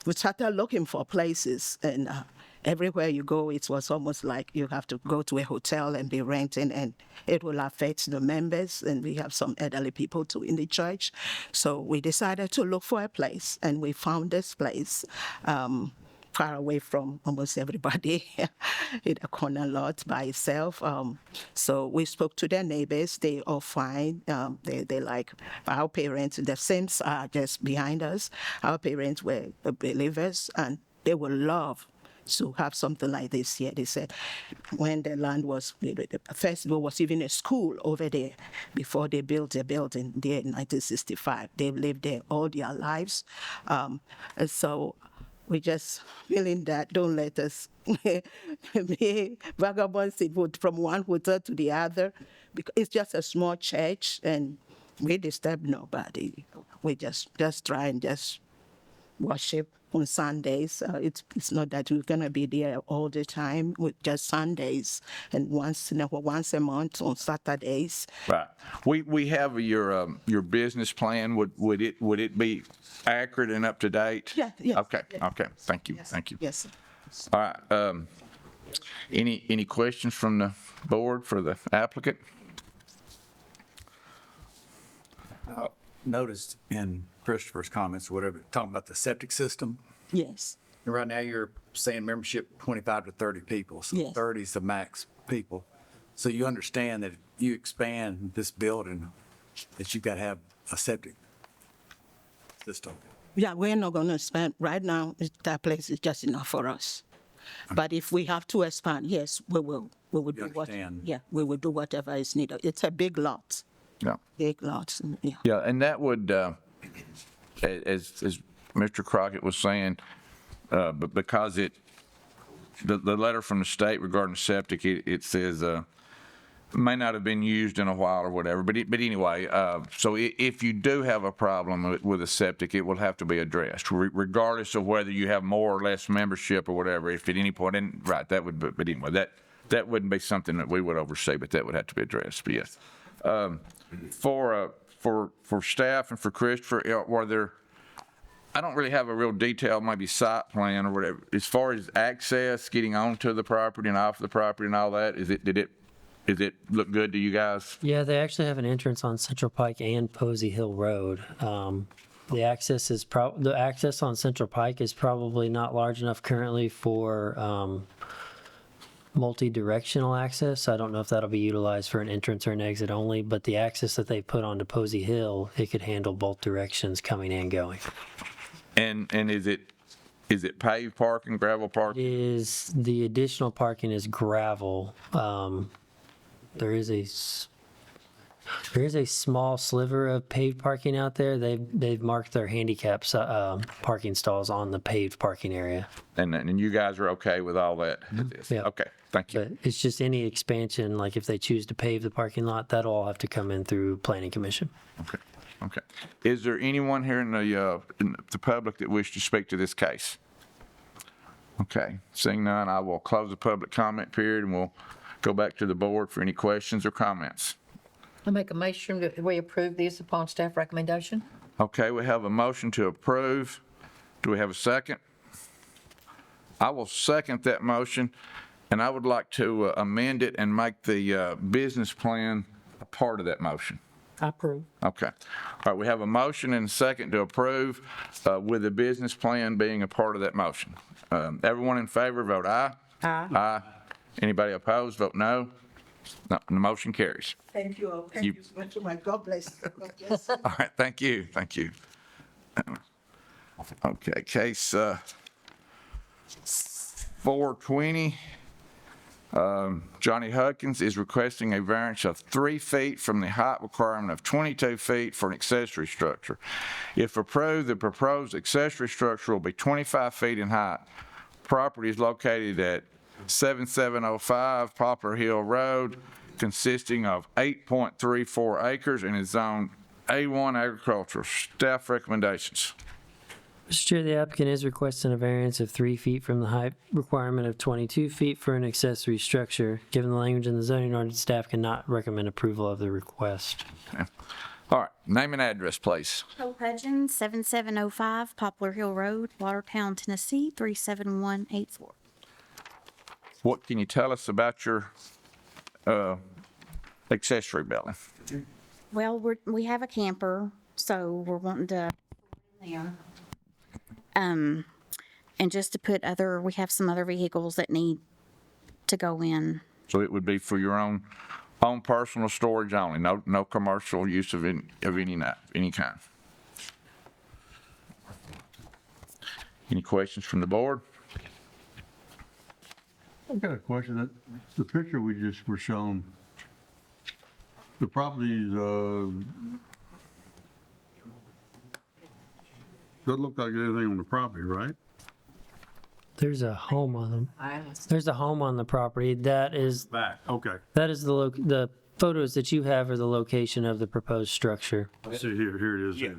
we started looking for places, and everywhere you go, it was almost like you have to go to a hotel and be renting, and it will affect the members, and we have some elderly people too in the church. So we decided to look for a place, and we found this place. Far away from almost everybody in a corner lot by itself. So we spoke to their neighbors. They all fine. They like our parents. The Sims are just behind us. Our parents were believers, and they would love to have something like this here. They said when the land was, first there was even a school over there before they built the building there in 1965. They've lived there all their lives. And so we just feeling that don't let us be vagabonds from one hotel to the other, because it's just a small church and we disturb nobody. We just try and just worship on Sundays. It's not that we're gonna be there all the time. With just Sundays and once a month on Saturdays. Right. We have your business plan. Would it be accurate and up to date? Yeah. Yes. Okay. Yeah. Okay. Thank you. Yes. Thank you. Yes. All right. Any questions from the board for the applicant? Noticed in Christopher's comments, whatever, talking about the septic system. Yes. And right now you're saying membership 25 to 30 people. So Yes. 30 is the max people. So you understand that if you expand this building, that you've got to have a septic System. Yeah, we're not gonna expand, right now, that place is just enough for us. But if we have to expand, yes, we will do what, understand. yeah, we will do whatever is needed. It's a big lot, Yeah. big lot, yeah. Yeah, and that would, as Mr. Crockett was saying, but because the letter from the state regarding septic, it says, may not have been used in a while or whatever, but anyway, so if you do have a problem with a septic, it will have to be addressed, regardless of whether you have more or less membership or whatever. If at any point, and right, that would, but anyway, that wouldn't be something that we would oversee, but that would have to be addressed, but yes. For staff and for Christopher, were there, I don't really have a real detailed, maybe site plan or whatever, as far as access, getting onto the property and off the property and all that, did it look good to you guys? Yeah, they actually have an entrance on Central Pike and Posey Hill Road. The access on Central Pike is probably not large enough currently for multi-directional access. I don't know if that'll be utilized for an entrance or an exit only, but the access that they put onto Posey Hill, it could handle both directions coming and going. And is it paved parking, gravel parking? The additional parking is gravel. There is a small sliver of paved parking out there. They've marked their handicap parking stalls on the paved parking area. And you guys are okay with all that? Yeah. Okay, thank you. But it's just any expansion, like if they choose to pave the parking lot, that'll all have to come in through Planning Commission. Okay. Is there anyone here in the public that wish to speak to this case? Okay, seeing none, I will close the public comment period and we'll go back to the board for any questions or comments. I make a motion that we approve this upon staff recommendation. Okay, we have a motion to approve. Do we have a second? I will second that motion, and I would like to amend it and make the business plan a part of that motion. I approve. Okay. All right, we have a motion and a second to approve with the business plan being a part of that motion. Everyone in favor, vote aye. Aye. Aye. Anybody opposed, vote no. No, the motion carries. Thank you all, thank you so much, God bless. God bless. All right, thank you. Okay, case 420. Johnny Hudkins is requesting a variance of 3 feet from the height requirement of 22 feet for an accessory structure. If approved, the proposed accessory structure will be 25 feet in height. Property is located at 7705 Poplar Hill Road, consisting of 8.34 acres and is zoned A1 agricultural. Staff recommendations. Mr. Chair, the applicant is requesting a variance of 3 feet from the height requirement of 22 feet for an accessory structure. Given the language in the zoning ordinance, staff cannot recommend approval of the request. Okay. All right, name and address, please. Cole Hudgens, 7705 Poplar Hill Road, Watertown, Tennessee, 37184. What can you tell us about your accessory building? Well, we have a camper, so we're wanting to put it in there. And just to put we have some other vehicles that need to go in. So it would be for your own personal storage only, no commercial use of any kind. Any questions from the board? I've got a question. The picture we just were shown, the properties, doesn't look like anything on the property, right? There's a home on them. There's a home on the property. That is Back, okay. That is the photos that you have are the location of the proposed structure. I see here it is. Yeah.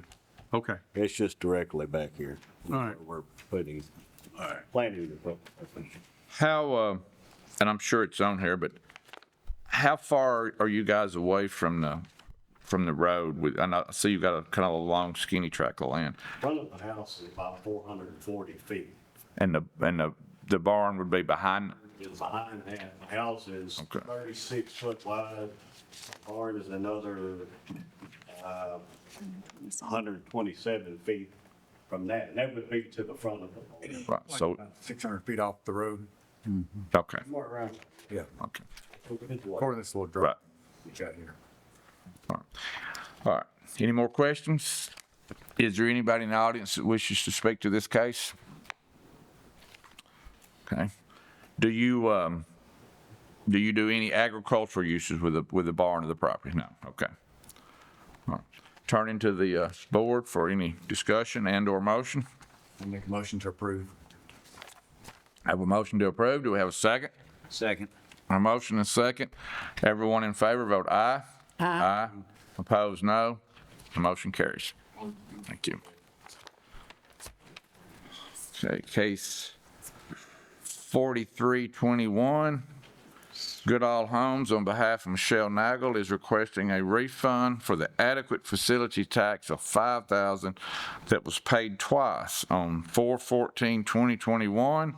Okay. It's just directly back here. All right. We're putting, planning to put. How, and I'm sure it's on here, but how far are you guys away from the road? I see you've got a kind of a long skinny tract of land. Front of the house is about 440 feet. And the barn would be behind? It's behind that. The house is 36 foot wide. The barn is another 127 feet from that. And that would be to the front of the barn. Right, so. 600 feet off the road. Okay. Somewhere around. Yeah. Okay. According to this little drop you got here. All right. Any more questions? Is there anybody in the audience that wishes to speak to this case? Okay. Do you do any agricultural uses with the barn or the property? No. Okay. All right. Turn into the board for any discussion and/or motion. I make a motion to approve. I have a motion to approve. Do we have a second? Second. A motion and second. Everyone in favor, vote aye. Aye. Opposed, no. The motion carries. Thank you. Okay, case 4321. Goodall Homes, on behalf of Michelle Nagel, is requesting a refund for the adequate facility tax of $5,000 that was paid twice on 4/14/2021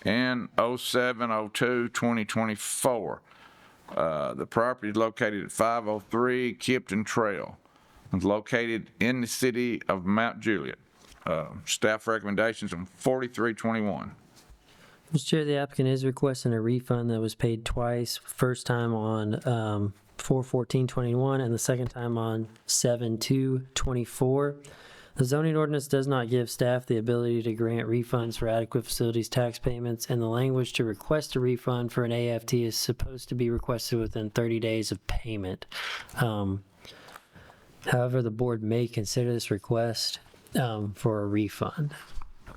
and 07/02/2024. The property is located at 503 Kipton Trail. It's located in the city of Mount Juliet. Staff recommendations on 4321. Mr. Chair, the applicant is requesting a refund that was paid twice, first time on 4/14/21 and the second time on 7/2/24. The zoning ordinance does not give staff the ability to grant refunds for adequate facilities tax payments, and the language to request a refund for an AFT is supposed to be requested within 30 days of payment. However, the board may consider this request for a refund,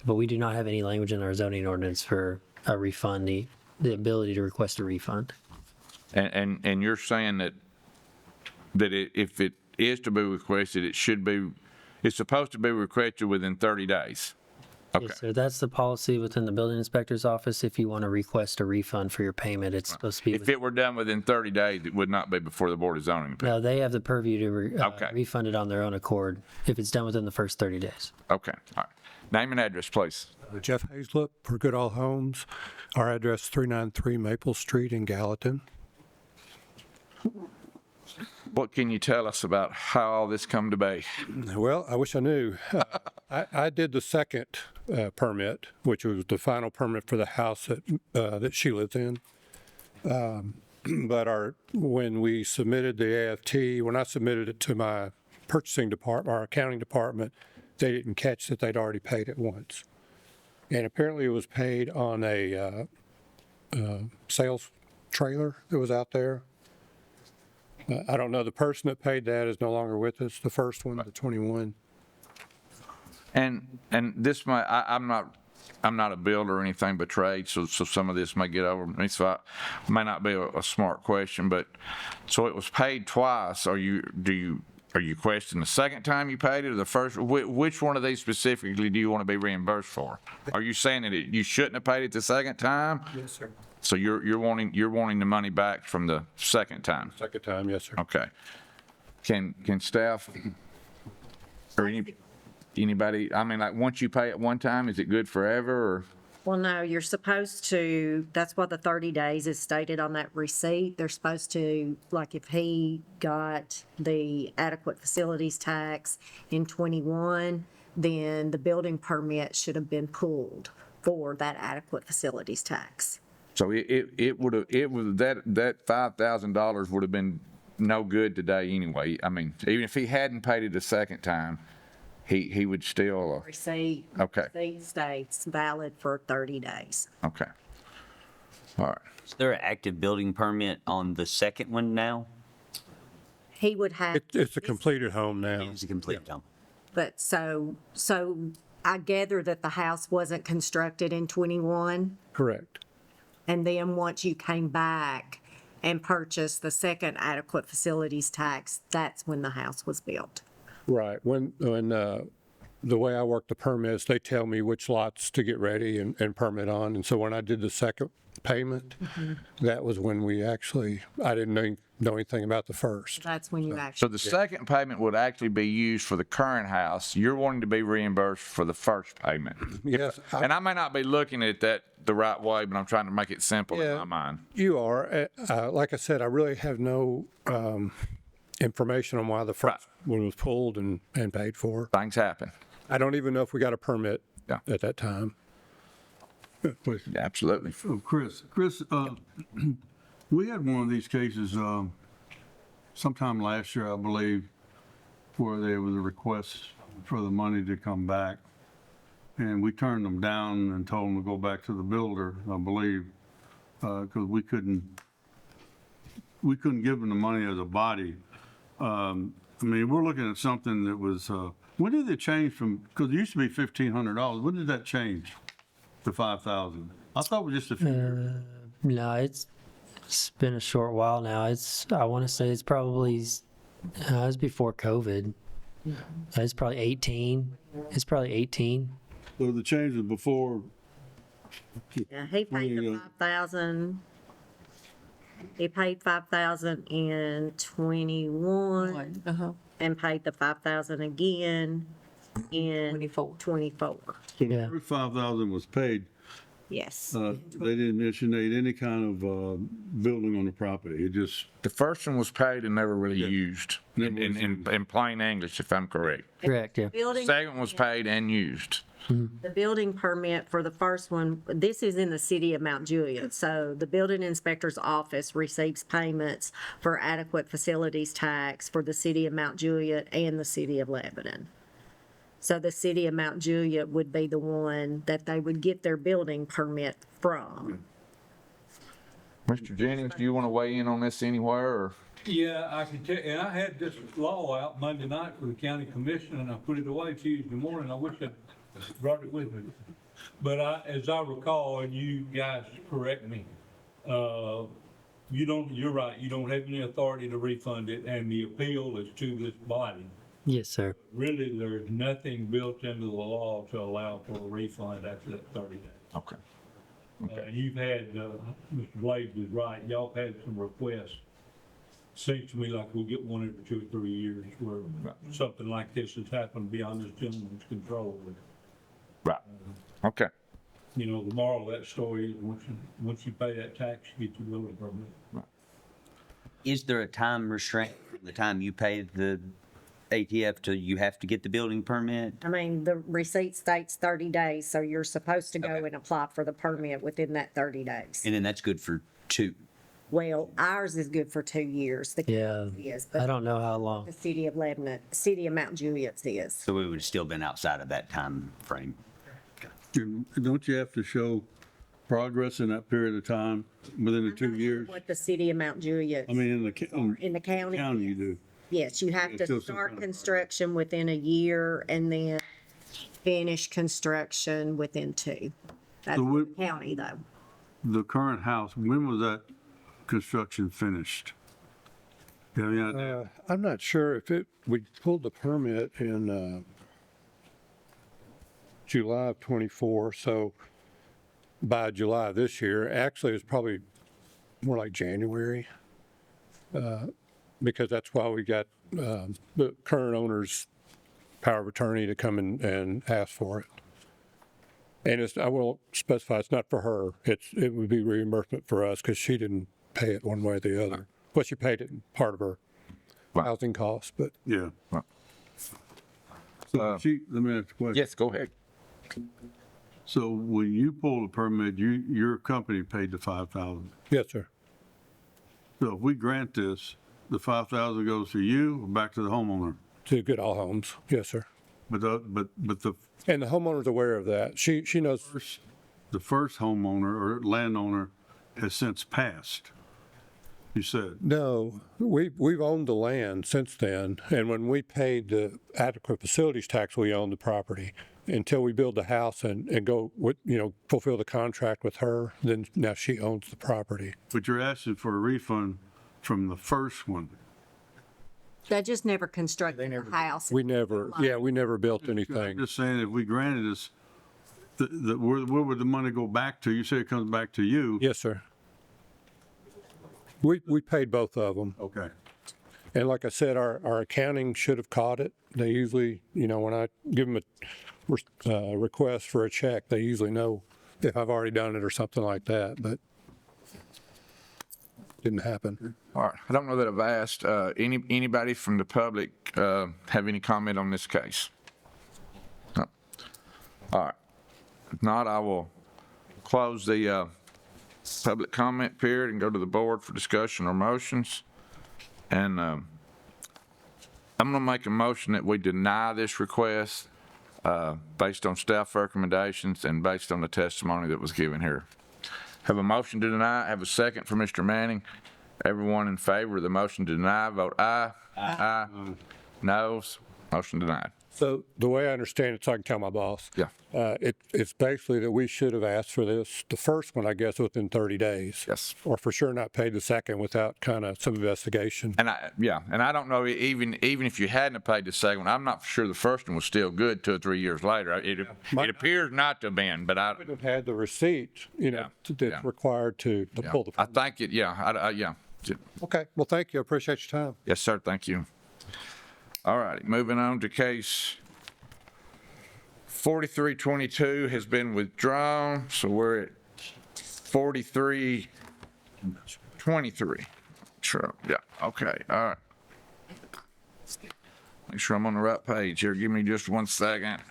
but we do not have any language in our zoning ordinance for a refund, the ability to request a refund. And you're saying that if it is to be requested, it's supposed to be requested within 30 days? Okay. Yes, sir. That's the policy within the building inspector's office. If you want to request a refund for your payment, it's supposed to be. If it were done within 30 days, it would not be before the Board of Zoning Appeals? No, they have the purview to refund it on their own accord if it's done within the first 30 days. Okay, all right. Name and address, please. Jeff Hazlett for Goodall Homes. Our address 393 Maple Street in Gallatin. What can you tell us about how all this come to be? Well, I wish I knew. I did the second permit, which was the final permit for the house that she lives in. But when we submitted the AFT, when I submitted it to my purchasing department, our accounting department, they didn't catch that they'd already paid it once. And apparently it was paid on a sales trailer that was out there. I don't know, the person that paid that is no longer with us, the first one, the 21. And this might, I'm not a builder or anything but trade, so some of this may get over me, so it may not be a smart question, but, so it was paid twice. Are you questioning the second time you paid it or the first? Which one of these specifically do you want to be reimbursed for? Are you saying that you shouldn't have paid it the second time? Yes, sir. So you're wanting the money back from the second time? Second time, yes, sir. Okay. Can staff or anybody, I mean, like, once you pay it one time, is it good forever, or? Well, no, you're supposed to, that's what the 30 days is stated on that receipt. They're supposed to, like, if he got the adequate facilities tax in 21, then the building permit should have been pulled for that adequate facilities tax. So that $5,000 would have been no good today anyway. I mean, even if he hadn't paid it a second time, he would still. Receipt. Okay. Receipt states valid for 30 days. Okay. All right. Is there an active building permit on the second one now? He would have. It's a completed home now. It's a completed home. But so I gather that the house wasn't constructed in 21. Correct. And then once you came back and purchased the second adequate facilities tax, that's when the house was built. Right. When the way I work the permits, they tell me which lots to get ready and permit on. And so when I did the second payment, that was when I didn't know anything about the first. That's when you So actually. the second payment would actually be used for the current house. You're wanting to be reimbursed for the first payment. Yes. And I may not be looking at that the right way, but I'm trying to make it simple in my mind. You are. Like I said, I really have no information on why the first one was pulled and paid for. Things happen. I don't even know if we got a permit at that time. Please. Absolutely. Oh, Chris, we had one of these cases sometime last year, I believe, where there was a request for the money to come back. And we turned them down and told them to go back to the builder, I believe, because we couldn't give them the money as a body. I mean, we're looking at something that was, when did it change from, because it used to be $1,500. When did that change to 5,000? I thought it was just a few years. No, it's been a short while now. I want to say it's probably, it was before COVID. It's probably 18. It's probably 18. So the change was before. Yeah, he paid the 5,000. He paid 5,000 in 21 and paid the 5,000 again in 24. So the first 5,000 was paid. Yes. They didn't initiate any kind of building on the property. It just. The first one was paid and never really used, in plain English, if I'm correct. Correct, yeah. Building- Second one was paid and used. The building permit for the first one, this is in the city of Mount Juliet. So the building inspector's office receives payments for adequate facilities tax for the city of Mount Juliet and the city of Lebanon. So the city of Mount Juliet would be the one that they would get their building permit from. Mr. Jennings, do you want to weigh in on this anywhere, or? Yeah, I can tell, and I had this law out Monday night for the county commission, and I put it away Tuesday morning. I wish I'd brought it with me. But as I recall, and you guys correct me, you're right, you don't have any authority to refund it, and the appeal is to this body. Yes, sir. Really, there's nothing built into the law to allow for a refund after that 30 days. Okay. You've had, Mr. Blades is right, y'all had some requests. Seems to me like we'll get one every 2 or 3 years where something like this has happened beyond this gentleman's control. Right. Okay. You know, the moral of that story is once you pay that tax, you get your building permit. Is there a time restraint from the time you pay the ATF till you have to get the building permit? I mean, the receipt states 30 days, so you're supposed to go and apply for the permit within that 30 days. And then that's good for 2. Well, ours is good for 2 years. The Yeah. county is, I but don't know how long. the city of Lebanon, city of Mount Juliet's is. So we would have still been outside of that time frame. Don't you have to show progress in that period of time within the 2 years? What the city of Mount Juliet, I mean, in the county. county you do. Yes, you have It's to still some start kind of construction within a year and then finish construction within 2. That's So the county though. The current house, when was that construction finished? Yeah, I mean, I'm not sure if we pulled the permit in July of '24, so by July this year, actually it's probably more like January, because that's why we got the current owner's power of attorney to come in and ask for it. And I will specify, it's not for her, it would be reimbursement for us because she didn't pay it one way or the other. Well, she paid it in part of her housing costs, but. Yeah. So let me ask a question. Yes, go ahead. So when you pulled the permit, your company paid the 5,000. Yes, sir. So if we grant this, the 5,000 goes to you or back to the homeowner? To Goodall Homes, yes, sir. But the. And the homeowner's aware of that. She knows. The first homeowner or landowner has since passed, you said. No, we've owned the land since then, and when we paid the adequate facilities tax, we owned the property. Until we build the house and go with, fulfill the contract with her, then now she owns the property. But you're asking for a refund from the first one. They just never constructed a house. We never built anything. I'm just saying, if we granted this, where would the money go back to? You say it comes back to you. Yes, sir. We paid both of them. Okay. And like I said, our accounting should have caught it. They usually, when I give them a request for a check, they usually know if I've already done it or something like that, but didn't happen. All right. I don't know that I've asked, anybody from the public have any comment on this case? No. All right. If not, I will close the public comment period and go to the board for discussion or motions. And I'm gonna make a motion that we deny this request, based on staff recommendations and based on the testimony that was given here. Have a motion to deny, have a second for Mr. Manning. Everyone in favor of the motion to deny, vote aye. Aye. Noes, motion denied. So the way I understand it, so I can tell my boss. Yeah. It's basically that we should have asked for this, the first one, I guess, within 30 days. Yes. Or for sure not paid the second without kind of some investigation. And I don't know, even if you hadn't paid the second one, I'm not sure the first one was still good 2 or 3 years later. It appears not to have been, but I Would have had the receipt, that's required to pull the. I think it, yeah. Okay, well, thank you. I appreciate your time. Yes, sir, thank you. All righty, moving on to case 4322 has been withdrawn, so we're at 4323. Sure, yeah, okay, all right. Make sure I'm on the right page here. Give me just 1 second.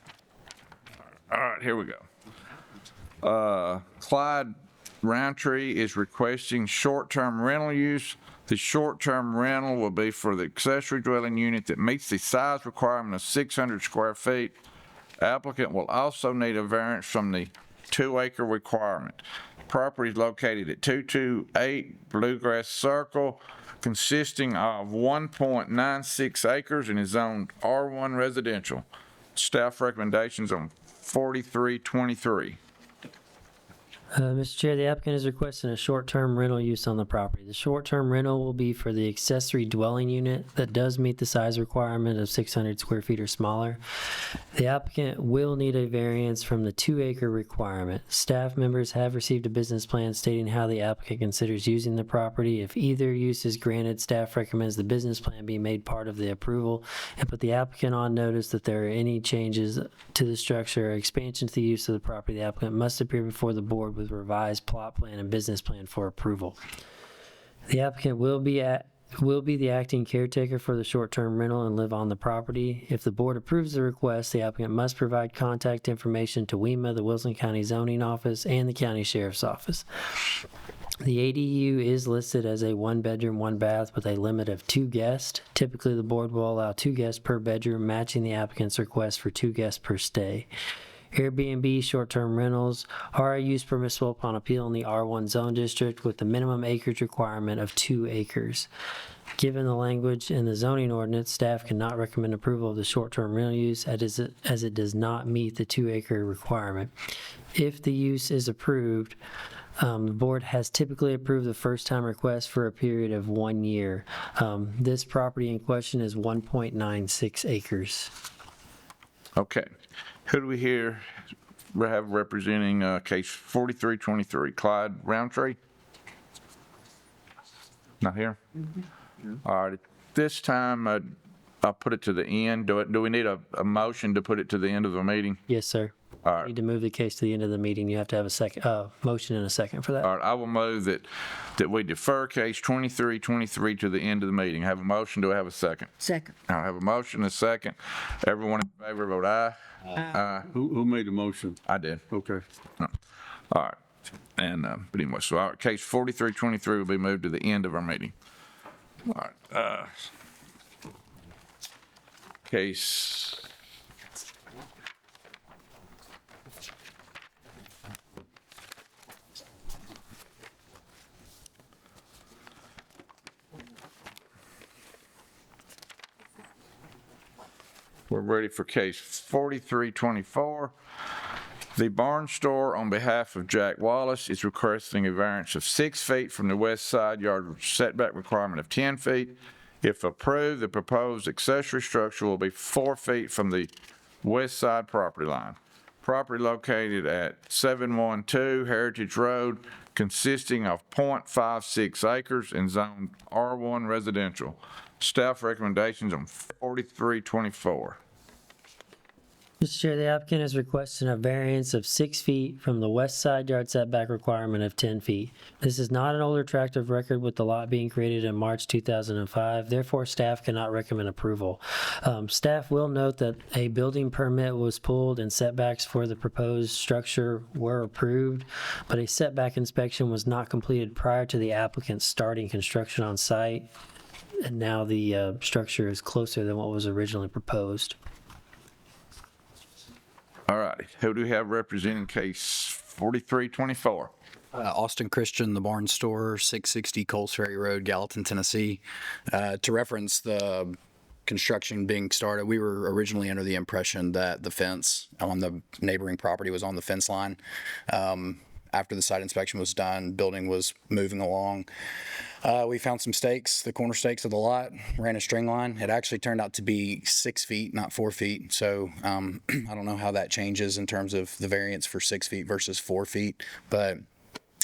All right, here we go. Clyde Roundtree is requesting short-term rental use. The short-term rental will be for the accessory dwelling unit that meets the size requirement of 600 square feet. Applicant will also need a variance from the 2-acre requirement. Property is located at 228 Bluegrass Circle, consisting of 1.96 acres and is zoned R1 residential. Staff recommendations on 4323. Mr. Chair, the applicant is requesting a short-term rental use on the property. The short-term rental will be for the accessory dwelling unit that does meet the size requirement of 600 square feet or smaller. The applicant will need a variance from the 2-acre requirement. Staff members have received a business plan stating how the applicant considers using the property. If either use is granted, staff recommends the business plan be made part of the approval and put the applicant on notice that there are any changes to the structure or expansion to the use of the property. The applicant must appear before the board with revised plot plan and business plan for approval. The applicant will be the acting caretaker for the short-term rental and live on the property. If the board approves the request, the applicant must provide contact information to WEMA, the Wilson County Zoning Office, and the County Sheriff's Office. The ADU is listed as a 1-bedroom, 1-bath with a limit of 2 guests. Typically, the board will allow 2 guests per bedroom, matching the applicant's request for 2 guests per stay. Airbnb short-term rentals are a use permissible upon appeal in the R1 zone district with the minimum acreage requirement of 2 acres. Given the language in the zoning ordinance, staff cannot recommend approval of the short-term rental use as it does not meet the 2-acre requirement. If the use is approved, the board has typically approved the first-time request for a period of 1 year. This property in question is 1.96 acres. Okay. Who do we hear have representing case 4323? Clyde Roundtree? Not here? All right. At this time, I'll put it to the end. Do we need a motion to put it to the end of the meeting? Yes, sir. All right. Need to move the case to the end of the meeting. You have to have a second, motion and a second for that. All right. I will move that we defer case 2323 to the end of the meeting. Have a motion. Do I have a second? Second. I have a motion and a second. Everyone in favor, vote aye. Aye. Who made the motion? I did. Okay. All right. And, but anyway, so our case 4323 will be moved to the end of our meeting. All right. Case. We're ready for case 4324. The Barn Store, on behalf of Jack Wallace, is requesting a variance of 6 feet from the west side yard setback requirement of 10 feet. If approved, the proposed accessory structure will be 4 feet from the west side property line. Property located at 712 Heritage Road, consisting of 0.56 acres and zoned R1 residential. Staff recommendations on 4324. Mr. Chair, the applicant is requesting a variance of 6 feet from the west side yard setback requirement of 10 feet. This is not an older tract of record with the lot being created in March 2005. Therefore, staff cannot recommend approval. Staff will note that a building permit was pulled and setbacks for the proposed structure were approved, but a setback inspection was not completed prior to the applicant starting construction on site. and now the structure is closer than what was originally proposed. All righty. Who do we have representing case 4324? Austin Christian, The Barn Store, 660 Coles Ferry Road, Gallatin, Tennessee. To reference the construction being started, we were originally under the impression that the fence on the neighboring property was on the fence line. After the site inspection was done, building was moving along. We found some stakes, the corner stakes of the lot, ran a string line. It actually turned out to be 6 feet, not 4 feet. So I don't know how that changes in terms of the variance for 6 feet versus 4 feet, but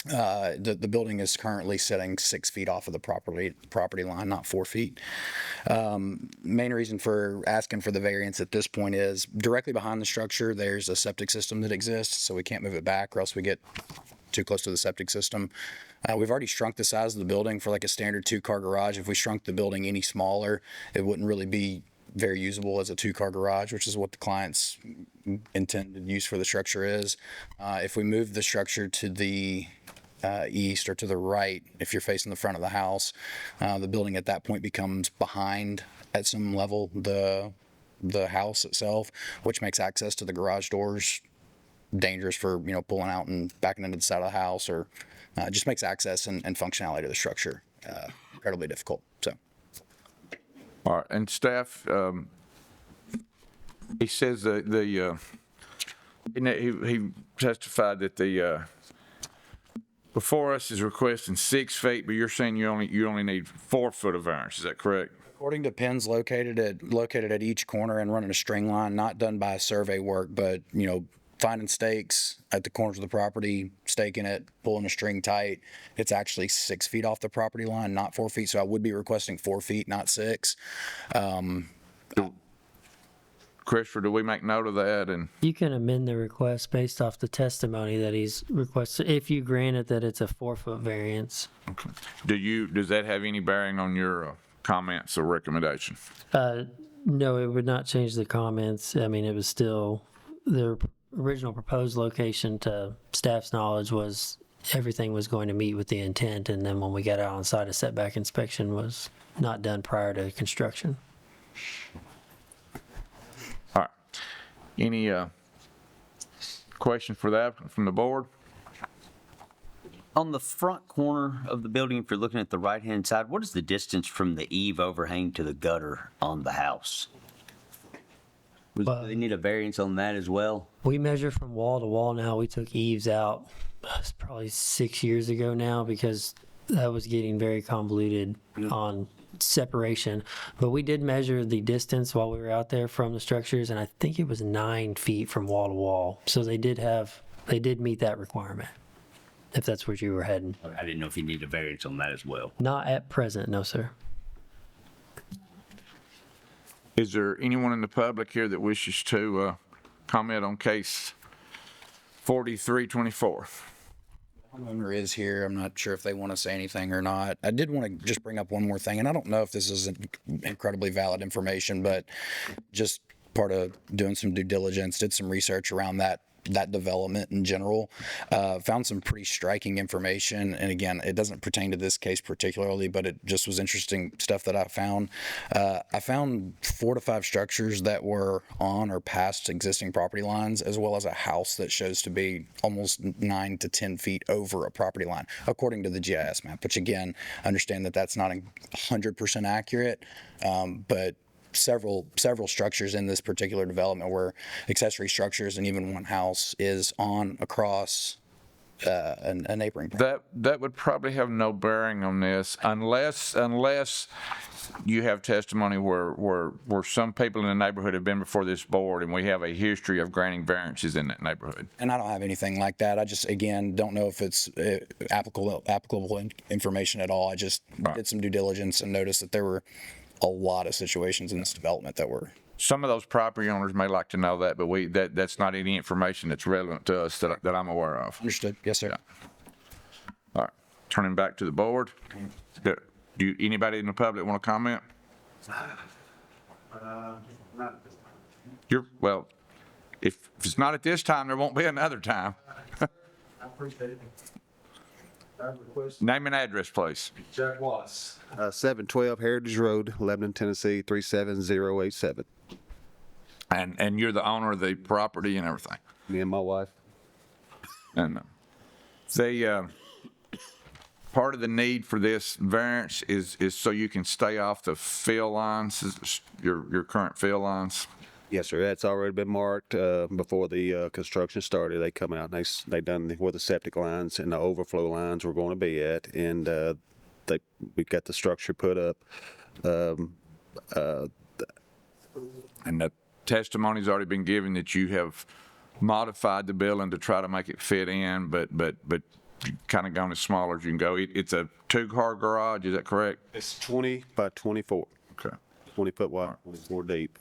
the building is currently sitting 6 feet off of the property line, not 4 feet. Main reason for asking for the variance at this point is directly behind the structure, there's a septic system that exists, so we can't move it back or else we get too close to the septic system. We've already shrunk the size of the building for like a standard 2-car garage. If we shrunk the building any smaller, it wouldn't really be very usable as a 2-car garage, which is what the client's intended use for the structure is. If we move the structure to the east or to the right, if you're facing the front of the house, the building at that point becomes behind at some level the house itself, which makes access to the garage doors dangerous for pulling out and backing into the side of the house, or just makes access and functionality to the structure incredibly difficult. So. All right, and staff, he says that he testified that the before us is requesting 6 feet, but you're saying you only need 4 foot of variance. Is that correct? According to pins located at each corner and running a string line, not done by survey work, but finding stakes at the corners of the property, staking it, pulling a string tight. It's actually 6 feet off the property line, not 4 feet. So I would be requesting 4 feet, not 6. Christopher, do we make note of that? And You can amend the request based off the testimony that he's requested, if you grant it that it's a 4-foot variance. okay. Does that have any bearing on your comments or recommendation? No, it would not change the comments. I mean, it was still, the original proposed location, to staff's knowledge, was everything was going to meet with the intent, and then when we got out on site, a setback inspection was not done prior to construction. All right. Any question for that from the board? On the front corner of the building, if you're looking at the right-hand side, what is the distance from the eave overhang to the gutter on the house? Do they need a variance on that as well? We measure from wall to wall now. We took eaves out it's probably 6 years ago now because that was getting very convoluted on separation. But we did measure the distance while we were out there from the structures, and I think it was 9 feet from wall to wall. So they did meet that requirement, if that's where you were heading. I didn't know if you need a variance on that as well. Not at present, no, sir. Is there anyone in the public here that wishes to comment on case 4324? Homeowner is here. I'm not sure if they want to say anything or not. I did want to just bring up one more thing, and I don't know if this is incredibly valid information, but just part of doing some due diligence, did some research around that development in general, found some pretty striking information. And again, it doesn't pertain to this case particularly, but it just was interesting stuff that I found. I found 4 to 5 structures that were on or past existing property lines, as well as a house that shows to be almost 9 to 10 feet over a property line, according to the GIS map, which again, understand that that's not 100% accurate, but several structures in this particular development were accessory structures, and even one house is on across a neighboring property. That would probably have no bearing on this unless you have testimony where some people in the neighborhood have been before this board and we have a history of granting variances in that neighborhood. And I don't have anything like that. I just, again, don't know if it's applicable information at all. I just did some due diligence and noticed that there were a lot of situations in this development that were. Some of those property owners may like to know that, but that's not any information that's relevant to us that I'm aware of. Understood. Yes, sir. Yeah. All right. Turning back to the board. Do anybody in the public want to comment? Well, if it's not at this time, there won't be another time. I appreciate it. Name and address, please. Jack Watts. 712 Heritage Road, Lebanon, Tennessee, 37087. And you're the owner of the property and everything. Me and my wife. And the part of the need for this variance is so you can stay off the fill lines, your current fill lines. Yes, sir. That's already been marked before the construction started. They come out and they done where the septic lines and the overflow lines were going to be at, and we got the structure put up. And the testimony's already been given that you have modified the building to try to make it fit in, but kind of gone as small as you can go. It's a 2-car garage, is that correct? It's 20 by 24. Okay. 20 foot wide, 24 deep,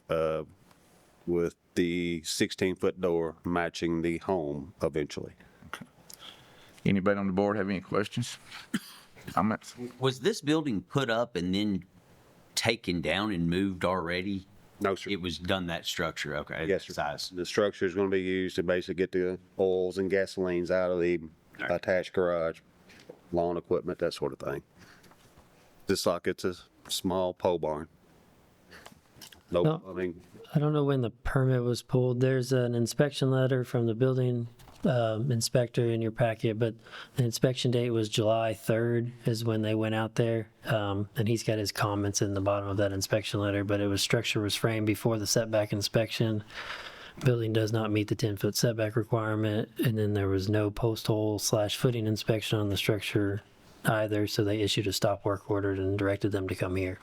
with the 16-foot door matching the home eventually. Okay. Anybody on the board have any questions? Comments? Was this building put up and then taken down and moved already? No, sir. It was done that structure, okay. Yes, sir. Size. The structure is going to be used to basically get the oils and gasolines out of the attached garage, lawn equipment, that sort of thing. Just like it's a small pole barn. No. I mean, I don't know when the permit was pulled. There's an inspection letter from the building inspector in your packet, but the inspection date was July 3rd is when they went out there. And he's got his comments in the bottom of that inspection letter, but it was structure was framed before the setback inspection. Building does not meet the 10-foot setback requirement. And then there was no post hole / footing inspection on the structure either. So they issued a stop work order and directed them to come here.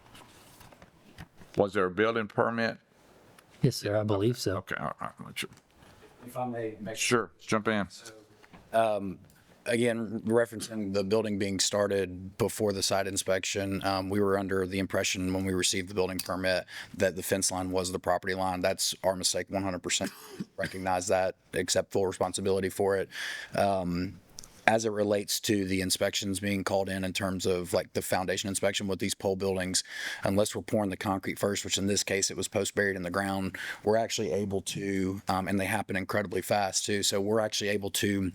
Was there a building permit? Yes, sir. I believe so. Okay, all right. If I may make Sure, jump in. Again, referencing the building being started before the site inspection, we were under the impression when we received the building permit that the fence line was the property line. That's our mistake, 100%. Recognize that, accept full responsibility for it. As it relates to the inspections being called in terms of like the foundation inspection with these pole buildings, unless we're pouring the concrete first, which in this case it was post buried in the ground, we're actually able to, and they happen incredibly fast too. So we're actually able to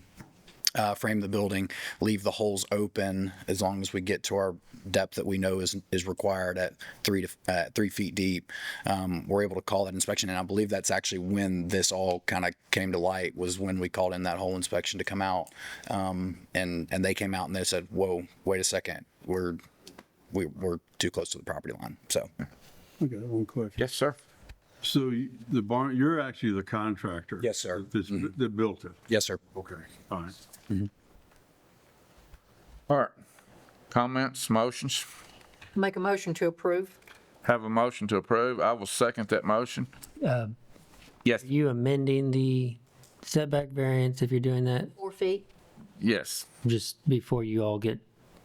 frame the building, leave the holes open as long as we get to our depth that we know is required at 3 feet deep. We're able to call that inspection, and I believe that's actually when this all kind of came to light, was when we called in that whole inspection to come out, and they came out and they said, "Whoa, wait a second, we're too close to the property line." So, Okay, one question. Yes, sir. So the barn, you're actually the contractor? Yes, sir. That built it? yes, sir. Okay, all right. All right. Comments, motions? Make a motion to approve. Have a motion to approve. I will second that motion. Yes. Are you amending the setback variance if you're doing that 4 feet. Yes. just before you all get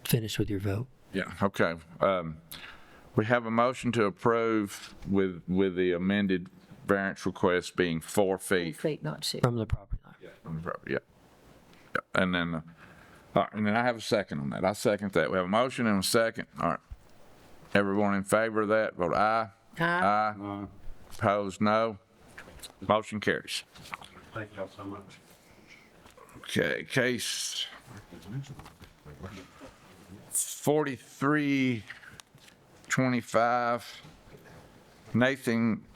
finished with your vote? Yeah, okay. We have a motion to approve with the amended variance request being 4 feet. 4 feet, not 6. From the property line. From the property, yeah. Yeah. And then I have a second on that. I second that. We have a motion and a second. All right. Everyone in favor of that, vote aye. Aye. Aye. Opposed, no. Motion carries. Thank y'all so much. Okay, case 4325,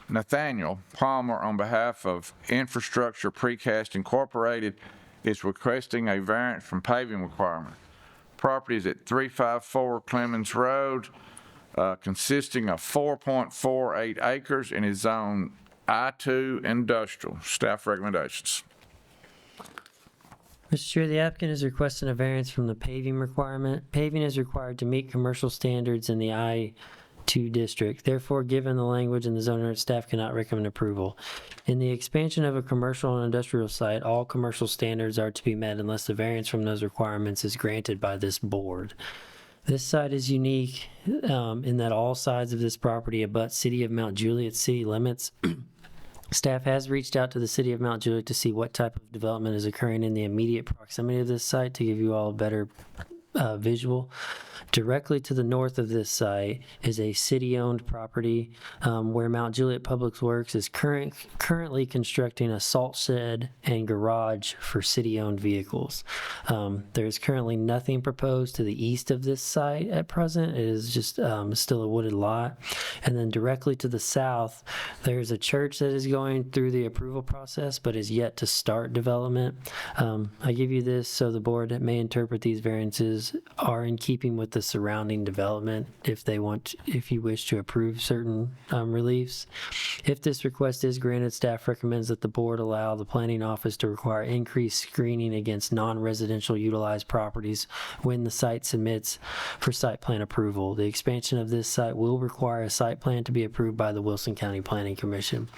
Nathaniel Palmer, on behalf of Infrastructure Precast Incorporated, is requesting a variance from paving requirement. Property is at 354 Clemens Road, consisting of 4.48 acres and is zone I2 industrial. Staff recommendations. Mr. Chair, the applicant is requesting a variance from the paving requirement. Paving is required to meet commercial standards in the I-2 district. Therefore, given the language in the zoning ordinance, staff cannot recommend approval. In the expansion of a commercial and industrial site, all commercial standards are to be met unless the variance from those requirements is granted by this board. This site is unique in that all sides of this property abut City of Mount Juliet city limits. Staff has reached out to the City of Mount Juliet to see what type of development is occurring in the immediate proximity of this site to give you all a better visual. Directly to the north of this site is a city-owned property where Mount Juliet Public Works is currently constructing a salt shed and garage for city-owned vehicles. There's currently nothing proposed to the east of this site at present. It is just still a wooded lot. And then directly to the south, there's a church that is going through the approval process but is yet to start development. I give you this so the board may interpret these variances are in keeping with the surrounding development if you wish to approve certain reliefs. If this request is granted, staff recommends that the board allow the planning office to require increased screening against non-residential utilized properties when the site submits for site plan approval. The expansion of this site will require a site plan to be approved by the Wilson County Planning Commission.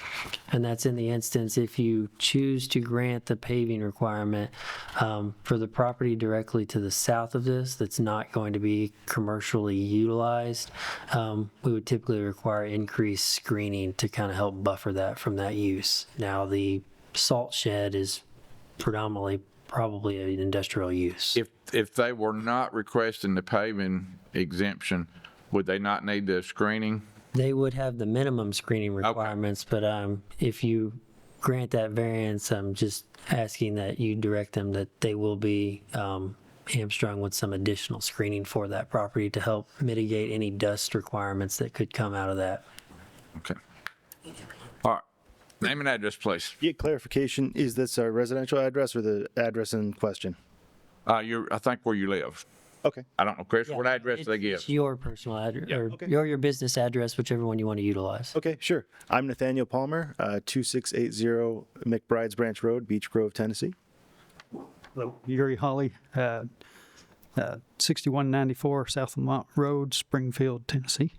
And that's in the instance if you choose to grant the paving requirement for the property directly to the south of this that's not going to be commercially utilized. We would typically require increased screening to kind of help buffer that from that use. Now, the salt shed is predominantly probably an industrial use. If they were not requesting the paving exemption, would they not need the screening? They would have the minimum screening requirements, but if you grant that variance, I'm just asking that you direct them that they will be hamstrung with some additional screening for that property to help mitigate any dust requirements that could come out of that. Okay. All right. Name and address, please. Get clarification, is this a residential address or the address in question? I think where you live. Okay. I don't know, Chris, what address do they give? It's your personal address, or your business address, whichever one you want to utilize. Okay, sure. I'm Nathaniel Palmer, 2680 McBride's Branch Road, Beech Grove, Tennessee. Hello, Yuri Holly, 6194 South Lamont Road, Springfield, Tennessee.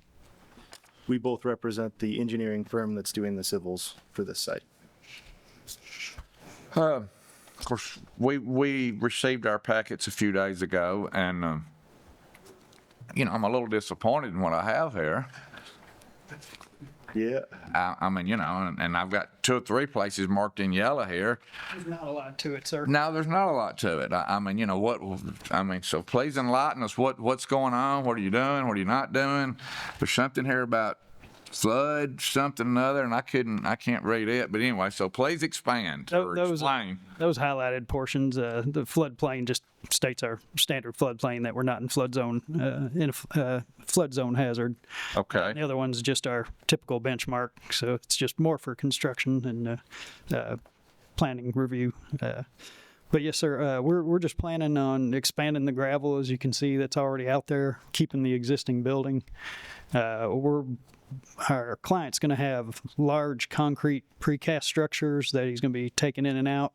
We both represent the engineering firm that's doing the civils for this site. Of course, we received our packets a few days ago, and, I'm a little disappointed in what I have here. Yeah. I mean, and I've got 2 or 3 places marked in yellow here. There's not a lot to it, sir. No, there's not a lot to it. So please enlighten us. What's going on? What are you doing? What are you not doing? There's something here about flood, something or another, and I can't read it. But anyway, so please expand or explain. Those highlighted portions, the floodplain just states our standard floodplain that we're not in flood zone, flood zone hazard. Okay. The other one's just our typical benchmark, so it's just more for construction and planning review. But yes, sir, we're just planning on expanding the gravel, as you can see, that's already out there, keeping the existing building. Our client's going to have large concrete precast structures that he's going to be taking in and out,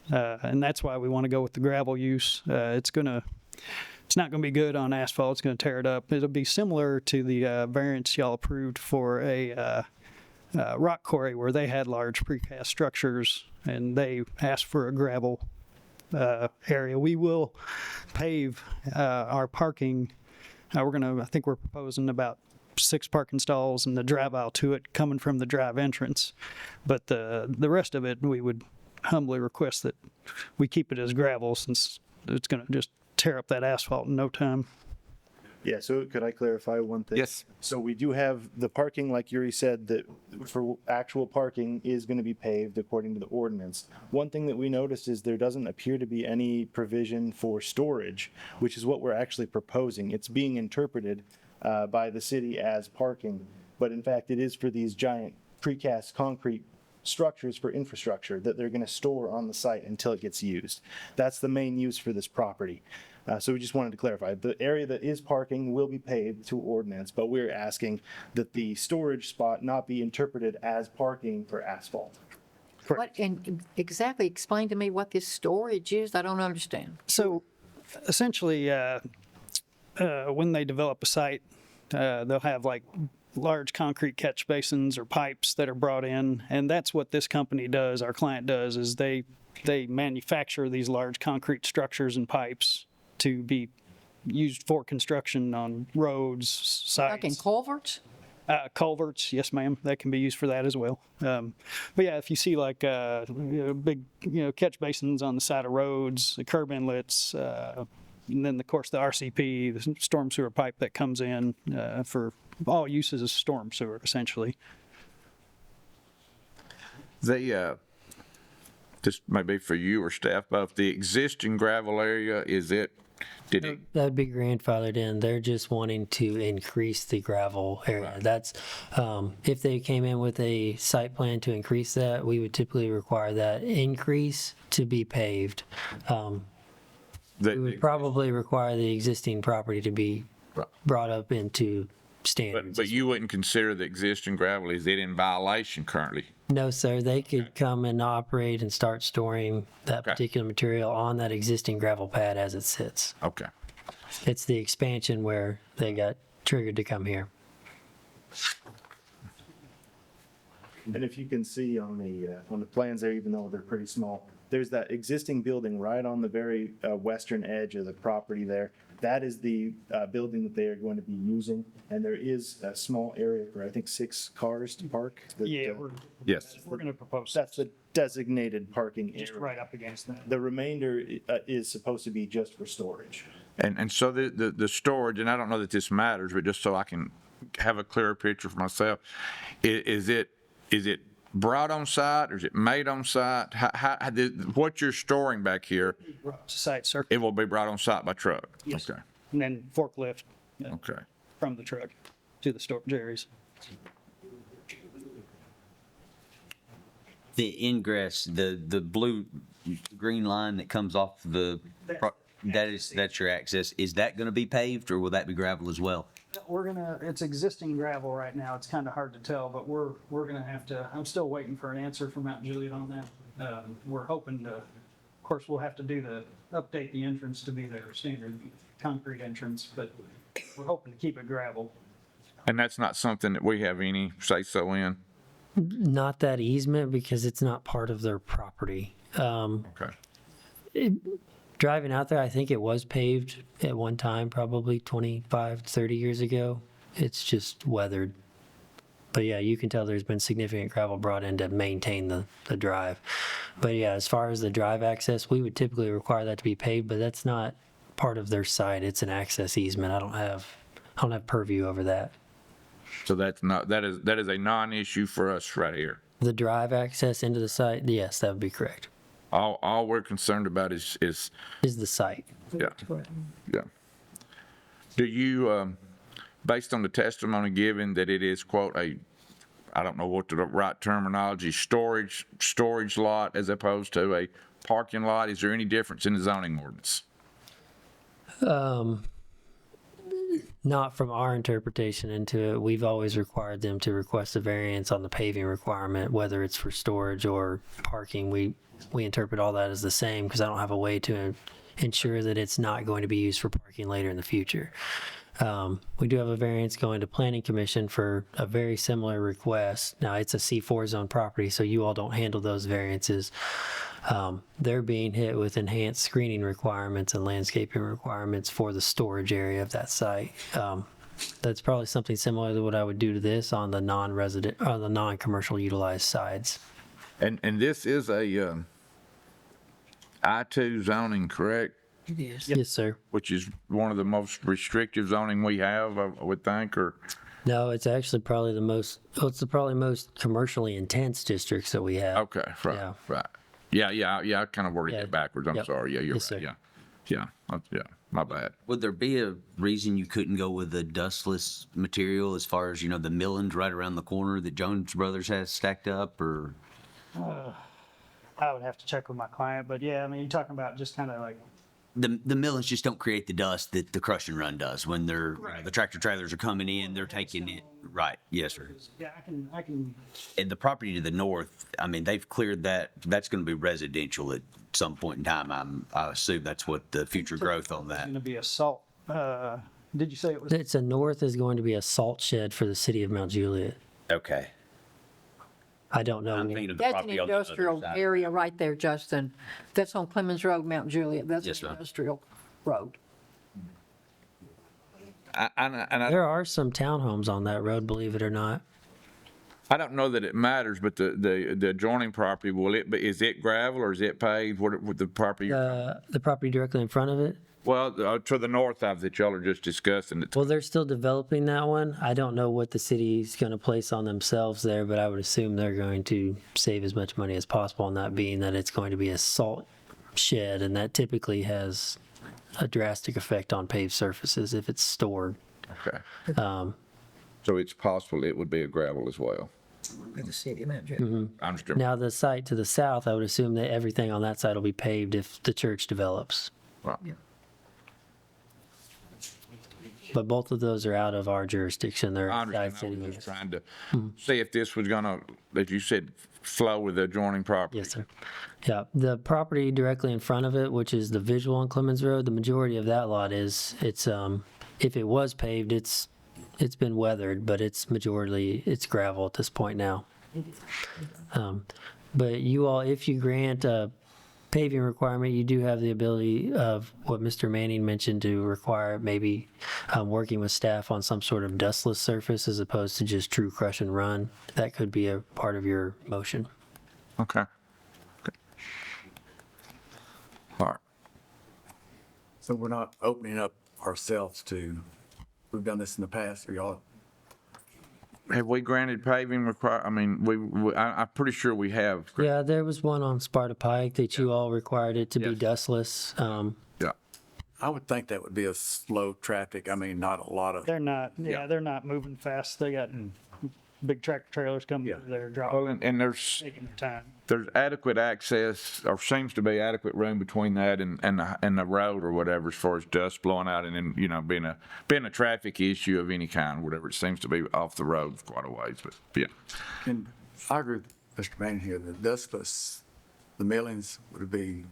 and that's why we want to go with the gravel use. It's not going to be good on asphalt. It's going to tear it up. It'll be similar to the variance y'all approved for a rock quarry where they had large precast structures and they asked for a gravel area. We will pave our parking. I think we're proposing about 6 parking stalls and the drive aisle to it coming from the drive entrance. But the rest of it, we would humbly request that we keep it as gravel, since it's going to just tear up that asphalt in no time. Yeah, so could I clarify one thing? Yes. So we do have the parking, like Yuri said, that for actual parking is going to be paved according to the ordinance. One thing that we noticed is there doesn't appear to be any provision for storage, which is what we're actually proposing. It's being interpreted by the city as parking, but in fact it is for these giant precast concrete structures for infrastructure that they're going to store on the site until it gets used. That's the main use for this property. So we just wanted to clarify, the area that is parking will be paved to ordinance, but we're asking that the storage spot not be interpreted as parking for asphalt. And exactly explain to me what this storage is. I don't understand. So essentially, when they develop a site, they'll have like large concrete catch basins or pipes that are brought in, and that's what this company does, our client does, is they manufacture these large concrete structures and pipes to be used for construction on roads, sites. Like in culverts? Culverts, yes, ma'am. That can be used for that as well. But yeah, if you see like big, catch basins on the side of roads, the curb inlets, And then, of course, the RCP, the storm sewer pipe that comes in for all uses as storm sewer, essentially. This may be for you or staff, but the existing gravel area, did it, That'd be grandfathered in. They're just wanting to increase the gravel area. That's, if they came in with a site plan to increase that, we would typically require that increase to be paved. We would probably require the existing property to be brought up into standards. but you wouldn't consider the existing gravel, is it in violation currently? No, sir, they could come and operate and start storing that particular material on that existing gravel pad as it sits. Okay. It's the expansion where they got triggered to come here. And if you can see on the plans there, even though they're pretty small, there's that existing building right on the very western edge of the property there. That is the building that they are going to be using, and there is a small area for, I think, 6 cars to park. Yeah, Yes. we're going to propose That's the designated parking just area. right up against that. The remainder is supposed to be just for storage. And so the storage, and I don't know that this matters, but just so I can have a clearer picture for myself, is it brought on site or is it made on site? What you're storing back here, Site circuit, it will be brought on site by truck? Yes. Okay, and then forklift okay. from the truck to the storage areas. The ingress, the blue, green line that comes off that's your access. Is that gonna be paved or will that be gravel as well? It's existing gravel right now. It's kind of hard to tell, but we're gonna have to, I'm still waiting for an answer from Mount Juliet on that. We're hoping to, of course, we'll have to update the entrance to be their standard concrete entrance, but we're hoping to keep it gravel. And that's not something that we have any say-so in? Not that easement because it's not part of their property. Okay. Driving out there, I think it was paved at one time, probably 25, 30 years ago. It's just weathered. But yeah, you can tell there's been significant gravel brought in to maintain the drive. But yeah, as far as the drive access, we would typically require that to be paved, but that's not part of their site. It's an access easement. I don't have purview over that. So that is a non-issue for us right here. The drive access into the site, yes, that would be correct. All we're concerned about is the site. Yeah. Yeah. Do you, based on the testimony given that it is quote I don't know what the right terminology, storage lot as opposed to a parking lot, is there any difference in the zoning ordinance? Not from our interpretation into it. We've always required them to request a variance on the paving requirement, whether it's for storage or parking. We interpret all that as the same because I don't have a way to ensure that it's not going to be used for parking later in the future. We do have a variance going to Planning Commission for a very similar request. Now, it's a C4 zone property, so you all don't handle those variances. They're being hit with enhanced screening requirements and landscaping requirements for the storage area of that site. That's probably something similar to what I would do to this on the non-resident or the non-commercial utilized sides. And this is a I-2 zoning, correct? Yes. Yes, sir. Which is one of the most restrictive zoning we have, I would think, or? No, it's actually probably it's the probably most commercially intense districts that we have. Okay, right, Yeah. right. Yeah, I kind of worded it backwards. I'm Yep. sorry. Yeah, you're Yes, right. sir. Yeah, my bad. Would there be a reason you couldn't go with a dustless material as far as, the millings right around the corner that Jones Brothers has stacked up, or? I would have to check with my client, but yeah, I mean, you're talking about just kind of like. The millings just don't create the dust that the crush and run does when the tractor trailers are coming in, they're taking it. Right. Yes, sir. Yeah, I can. And the property to the north, I mean, they've cleared that. That's going to be residential at some point in time. I assume that's what the future growth on It's that. going to be a salt. Did you say it was? It's a north is going to be a salt shed for the city of Mount Juliet. Okay. I don't know. I'm thinking of the That's an property on the other industrial side. area right there, Justin. That's on Clemens Road, Mount Juliet. That's Yes, an ma'am. industrial road. There are some townhomes on that road, believe it or not. I don't know that it matters, but the adjoining property, is it gravel or is it paved? What the property? The property directly in front of it, Well, to the north of that y'all are just discussing it. Well, they're still developing that one. I don't know what the city's going to place on themselves there, but I would assume they're going to save as much money as possible on that, being that it's going to be a salt shed, and that typically has a drastic effect on paved surfaces if it's stored. Okay. So it's possible it would be a gravel as well. The city manager. I understand. Now, the site to the south, I would assume that everything on that side will be paved if the church develops. Right. But both of those are out of our jurisdiction. They're I outside understand. city I was limits. just trying to see if this was gonna, as you said, flow with the adjoining property. Yes, sir. Yeah, the property directly in front of it, which is the visual on Clemens Road, the majority of that lot is, if it was paved, it's been weathered, but it's gravel at this point now. But you all, if you grant a paving requirement, you do have the ability of what Mr. Manning mentioned to require maybe working with staff on some sort of dustless surface as opposed to just true crush and run. That could be a part of your motion. Okay. All right. So we're not opening up ourselves to, we've done this in the past, or y'all, Have we granted paving I'm pretty sure we have. Yeah, there was one on Sparta Pike that you all required it to be dustless. Yeah. I would think that would be a slow traffic. I mean, not a lot of. They're not, they're not moving fast. They got big tractor trailers coming through there, Well, dropping, and there's taking their time. there's adequate access, or seems to be adequate room between that and the road or whatever, as far as dust blowing out and then, being a traffic issue of any kind, whatever. It seems to be off the road quite a ways, but yeah. And I agree with Mr. Manning here, the dustless, the millings would be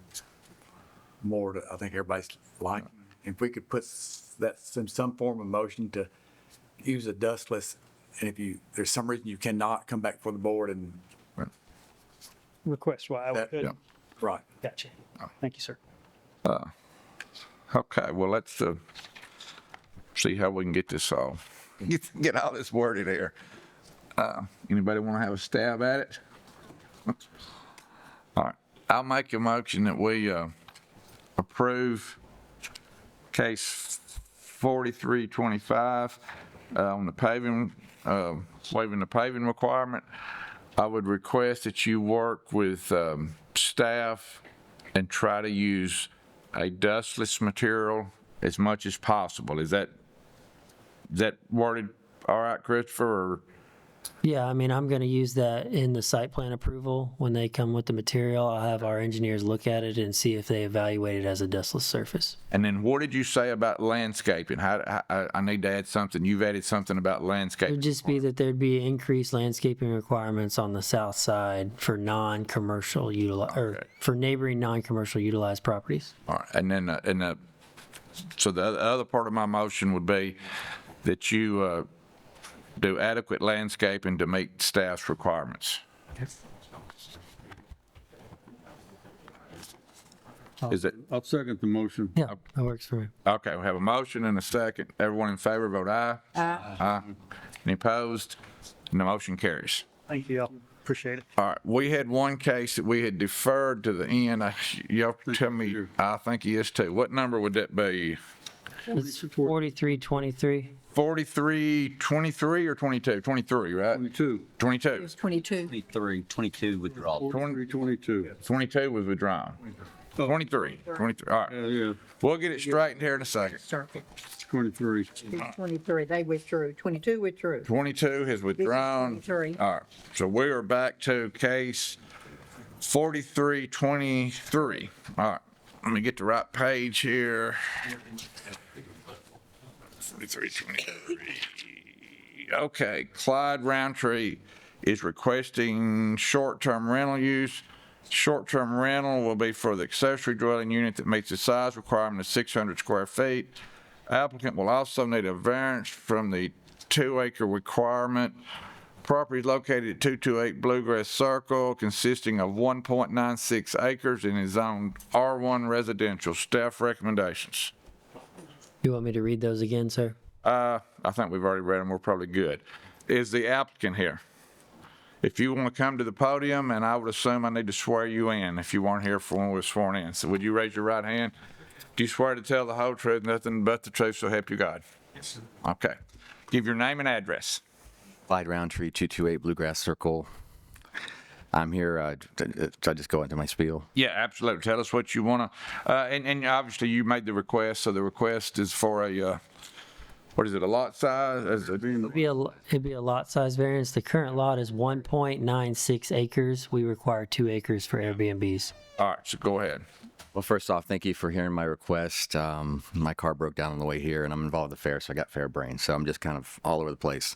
more to, I think everybody's liking. If we could put that in some form of motion to use a dustless, and if there's some reason you cannot come back for the board and. Request why I could. Right. Gotcha. Thank you, sir. Okay, well, let's see how we can get this solved. Get all this worded here. Anybody want to have a stab at it? All right, I'll make a motion that we approve case 4325 on the paving, waiving the paving requirement. I would request that you work with staff and try to use a dustless material as much as possible. Is that worded all right, Christopher? Or? Yeah, I'm going to use that in the site plan approval. When they come with the material, I'll have our engineers look at it and see if they evaluate it as a dustless surface. And then what did you say about landscaping? I need to add something. You've added something about landscaping. It'd just be that there'd be increased landscaping requirements on the south side for non-commercial or for neighboring non-commercial utilized properties. All right, and then so the other part of my motion would be that you do adequate landscaping to meet staff's requirements. Is it? I'll second the motion. Yeah, that works for me. Okay, we have a motion and a second. Everyone in favor, vote aye. Aye. Any opposed? And the motion carries. Thank you, y'all. Appreciate it. All right, we had one case that we had deferred to the end. Y'all tell me, I think he is too. What number would that be? It's 4323. 4323 or 22? 23, right? 22. 22. It's 22. 22 withdrawal. 22. 22 was withdrawn. 23. All right. Yeah, We'll get it straightened here in a second. 23. It's 23. They withdrew. 22 withdrew. 22 has withdrawn. 23. All right. So we are back to case 4323. All right. Let me get the right page here. 4323. Okay. Clyde Roundtree is requesting short-term rental use. Short-term rental will be for the accessory dwelling unit that meets the size requirement of 600 square feet. Applicant will also need a variance from the 2-acre requirement. Property is located at 228 Bluegrass Circle, consisting of 1.96 acres and is zoned R1 residential. Staff recommendations. You want me to read those again, sir? I think we've already read them. We're probably good. Is the applicant here? If you want to come to the podium, and I would assume I need to swear you in if you weren't here for when we were sworn in. So would you raise your right hand? Do you swear to tell the whole truth, nothing but the truth, so help you God? Yes, sir. Okay. Give your name and address. Clyde Roundtree, 228 Bluegrass Circle. I'm here, should I just go into my spiel? Yeah, absolutely. Tell us what you want to, and obviously you made the request, so the request is for a, what is it, a lot size? It'd be a lot size variance. The current lot is 1.96 acres. We require 2 acres for Airbnbs. All right, so go ahead. Well, first off, thank you for hearing my request. My car broke down on the way here, and I'm involved with the fair, so I got fair brain. So I'm just kind of all over the place.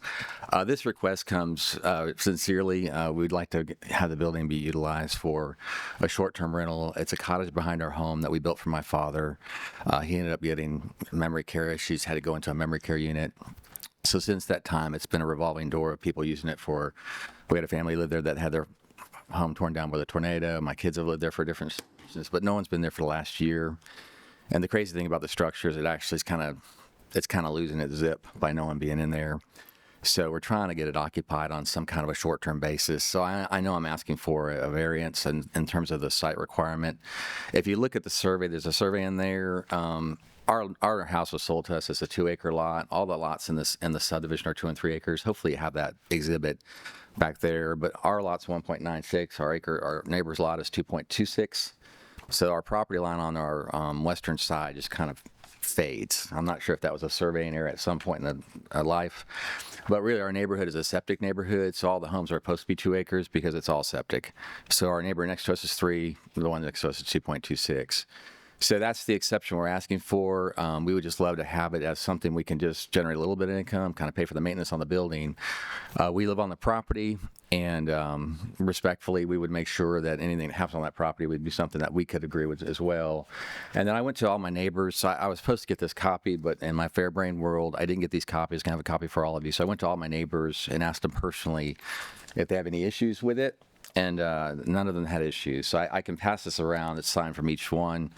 This request comes sincerely. We'd like to have the building be utilized for a short-term rental. It's a cottage behind our home that we built for my father. He ended up getting memory care issues, had to go into a memory care unit. So since that time, it's been a revolving door of people using it for. We had a family live there that had their home torn down by the tornado. My kids have lived there for different reasons, but no one's been there for the last year. And the crazy thing about the structure is it actually is it's kind of losing its zip by no one being in there. So we're trying to get it occupied on some kind of a short-term basis. So I know I'm asking for a variance in terms of the site requirement. If you look at the survey, there's a survey in there. Our house was sold to us as a 2-acre lot. All the lots in the subdivision are 2 and 3 acres. Hopefully you have that exhibit back there. But our lot's 1.96. Our neighbor's lot is 2.26. So our property line on our western side just kind of fades. I'm not sure if that was a surveying error at some point in life, but really our neighborhood is a septic neighborhood, so all the homes are supposed to be 2 acres because it's all septic. So our neighbor next to us is 3, the one next to us is 2.26. So that's the exception we're asking for. We would just love to have it as something we can just generate a little bit of income, kind of pay for the maintenance on the building. We live on the property, and respectfully, we would make sure that anything that happens on that property would be something that we could agree with as well. And then I went to all my neighbors. So I was supposed to get this copy, but in my fair brain world, I didn't get these copies. I can have a copy for all of you. So I went to all my neighbors and asked them personally if they have any issues with it. And none of them had issues. So I can pass this around. It's signed from each one.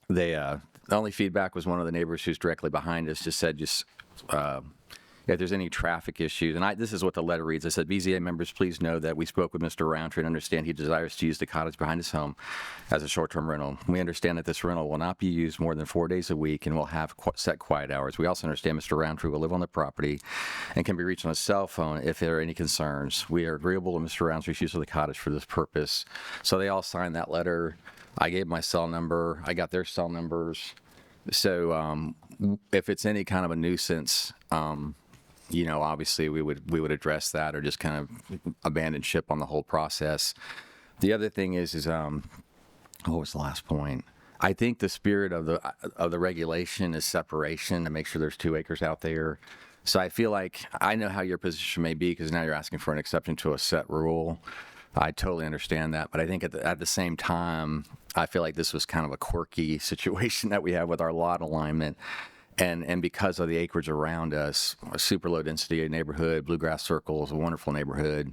The only feedback was one of the neighbors who's directly behind us just said, if there's any traffic issues, and this is what the letter reads. I said, BZA members, please know that we spoke with Mr. Roundtree and understand he desires to use the cottage behind his home as a short-term rental. We understand that this rental will not be used more than 4 days a week and will have set quiet hours. We also understand Mr. Roundtree will live on the property and can be reached on his cell phone if there are any concerns. We are agreeable to Mr. Roundtree's use of the cottage for this purpose. So they all signed that letter. I gave my cell number. I got their cell numbers. So if it's any kind of a nuisance, obviously we would address that or just kind of abandon ship on the whole process. The other thing is what was the last point? I think the spirit of the regulation is separation to make sure there's 2 acres out there. So I feel like I know how your position may be because now you're asking for an exception to a set rule. I totally understand that, but I think at the same time, I feel like this was kind of a quirky situation that we have with our lot alignment. And because of the acreage around us, a super low density neighborhood, Bluegrass Circle is a wonderful neighborhood,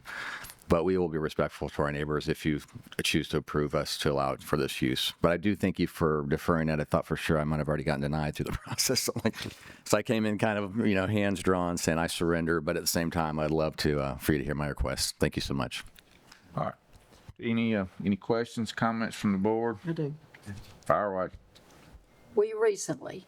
but we will be respectful to our neighbors if you choose to approve us to allow it for this use. But I do thank you for deferring that. I thought for sure I might have already gotten denied through the process. So I came in kind of, hands drawn saying I surrender, but at the same time, I'd love to for you to hear my request. Thank you so much. All right. Any questions, comments from the board? I do. Fire away. We recently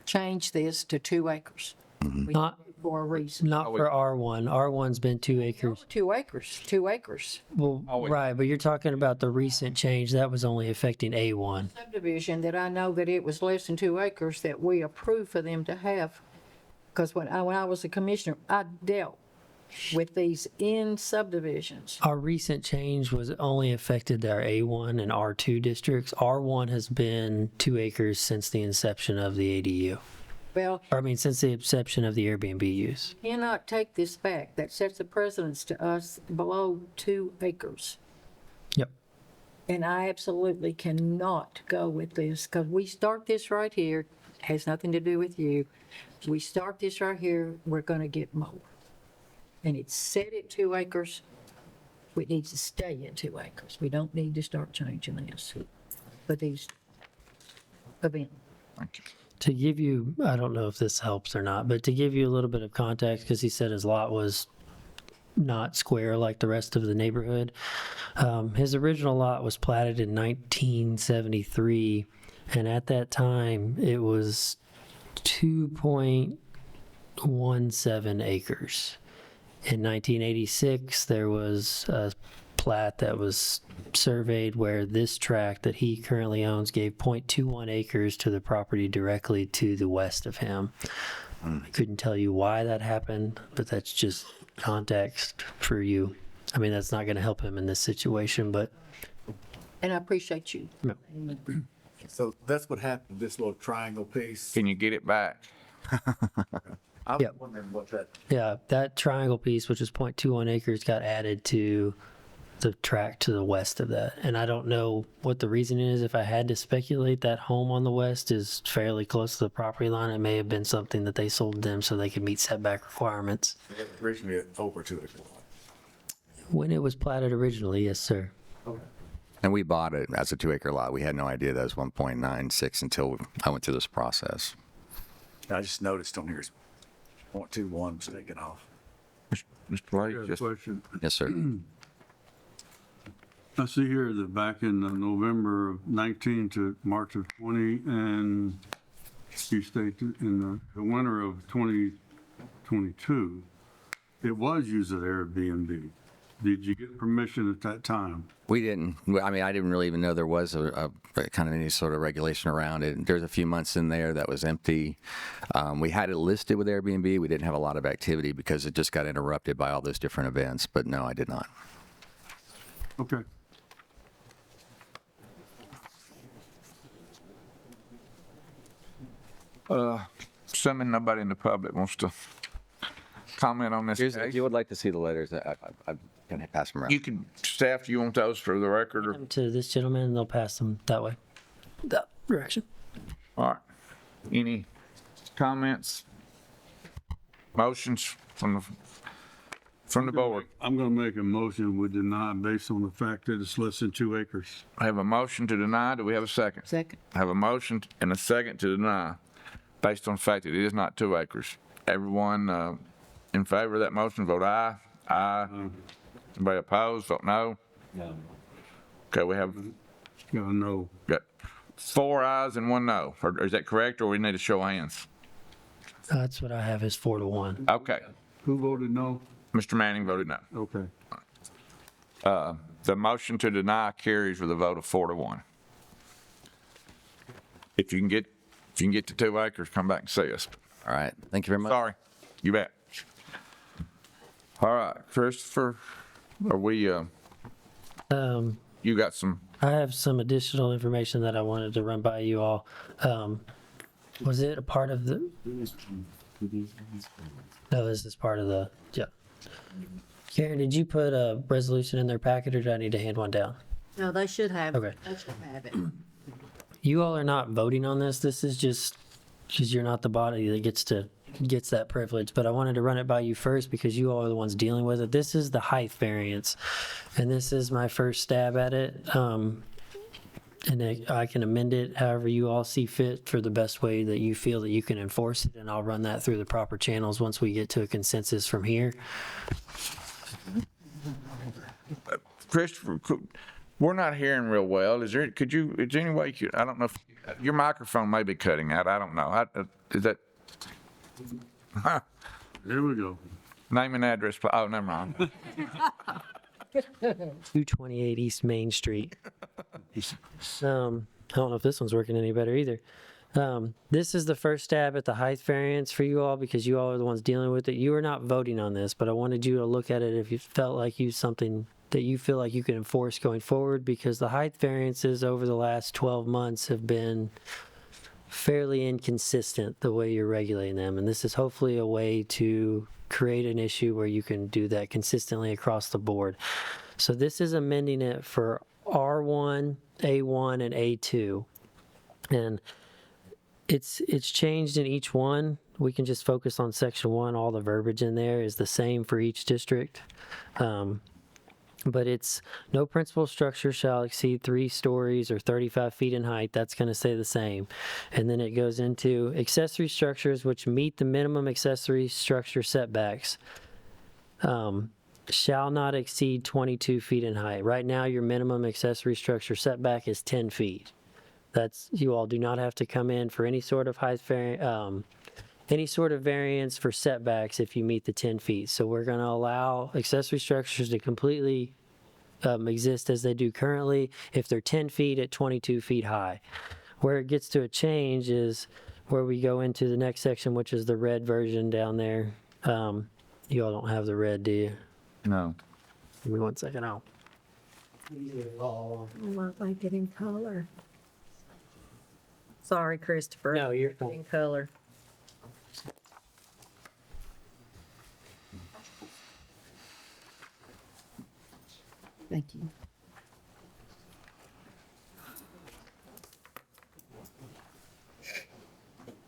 changed this to 2 acres. We Not did it for a reason. Not for R1. R1's been 2 acres. 2 acres, 2 acres. Well, right, but you're talking about the recent change that was only affecting A1. Subdivision that I know that it was less than 2 acres that we approved for them to have. Because when I was a commissioner, I dealt with these in subdivisions. Our recent change was only affected our A1 and R2 districts. R1 has been 2 acres since the inception of the ADU. Well, since the inception of the Airbnb use. Cannot take this back. That sets a precedence to us below 2 acres. Yep. And I absolutely cannot go with this because we start this right here, has nothing to do with you. We start this right here, we're going to get more. And it's set at 2 acres. It needs to stay at 2 acres. We don't need to start changing this for these events. Thank you. To give you, I don't know if this helps or not, but to give you a little bit of context, because he said his lot was not square like the rest of the neighborhood. His original lot was platted in 1973 And at that time, it was 2.17 acres. In 1986, there was a plat that was surveyed where this tract that he currently owns gave 0.21 acres to the property directly to the west of him. I couldn't tell you why that happened, but that's just context for you. I mean, that's not going to help him in this situation, but. And I appreciate you. No. So that's what happened, this little triangle piece. Can you get it back? I was Yep. wondering what that, Yeah, that triangle piece, which is 0.21 acres, got added to the tract to the west of that. And I don't know what the reason is. If I had to speculate, that home on the west is fairly close to the property line. It may have been something that they sold them so they could meet setback requirements. originally over 2 acres. When it was platted originally, yes, sir. And we bought it as a 2-acre lot. We had no idea that was 1.96 until I went through this process. I just noticed on here, it's 0.21 was taken off. Mr. Blake, Got a just question. Yes, sir. I see here that back in November of 19 to March of 20, and you state that in the winter of 2022, it was used as Airbnb. Did you get permission at that time? We didn't. I mean, I didn't really even know there was a kind of any sort of regulation around it. There's a few months in there that was empty. We had it listed with Airbnb. We didn't have a lot of activity because it just got interrupted by all those different events. But no, I did not. Okay. Assuming nobody in the public wants to comment on this If case, you would like to see the letters, I can pass them around. you can, staff, do you want those for the record? Or? To this gentleman, and they'll pass them that way, that direction. All right. Any comments? Motions from the board? I'm going to make a motion we deny based on the fact that it's less than 2 acres. I have a motion to deny. Do we have a second? Second. I have a motion and a second to deny based on the fact that it is not 2 acres. Everyone in favor of that motion, vote aye. Aye. Anybody opposed, vote no. No. Okay, we have No. got 4 ayes and 1 no. Or is that correct, or we need to show hands? That's what I have is 4-1. Okay. Who voted no? Mr. Manning voted no. Okay. The motion to deny carries with a vote of 4-1. If you can get to 2 acres, come back and see us. All right. Thank you very much. Sorry. You bet. All right, Christopher, are we, you got some, I have some additional information that I wanted to run by you all. Was it a part of the? No, this is part of the, yeah. Karen, did you put a resolution in their packet, or do I need to hand one down? No, they should have. Okay. They should have it. You all are not voting on this. This is just because you're not the body that gets that privilege. But I wanted to run it by you first because you all are the ones dealing with it. This is the height variance, and this is my first stab at it. And I can amend it however you all see fit for the best way that you feel that you can enforce it, and I'll run that through the proper channels once we get to a consensus from here. Christopher, we're not hearing real well. Is there any way you could, I don't know if, your microphone may be cutting out. I don't know. Is that? Here we go. Name and address. Oh, never mind. 228 East Main Street. I don't know if this one's working any better either. This is the first stab at the height variance for you all because you all are the ones dealing with it. You are not voting on this, but I wanted you to look at it if you felt like something that you feel like you can enforce going forward, because the height variances over the last 12 months have been fairly inconsistent the way you're regulating them. And this is hopefully a way to create an issue where you can do that consistently across the board. So this is amending it for R1, A1, and A2. And it's changed in each one. We can just focus on section 1. All the verbiage in there is the same for each district. But it's no principal structure shall exceed 3 stories or 35 feet in height. That's going to stay the same. And then it goes into accessory structures which meet the minimum accessory structure setbacks shall not exceed 22 feet in height. Right now, your minimum accessory structure setback is 10 feet. That's, you all do not have to come in for any sort of any sort of variance for setbacks if you meet the 10 feet. So we're going to allow accessory structures to completely exist as they do currently if they're 10 feet at 22 feet high. Where it gets to a change is where we go into the next section, which is the red version down there. You all don't have the red, do you? No. Give me 1 second. I'll. I like it in color. Sorry, Christopher. No, you're in color. Thank you.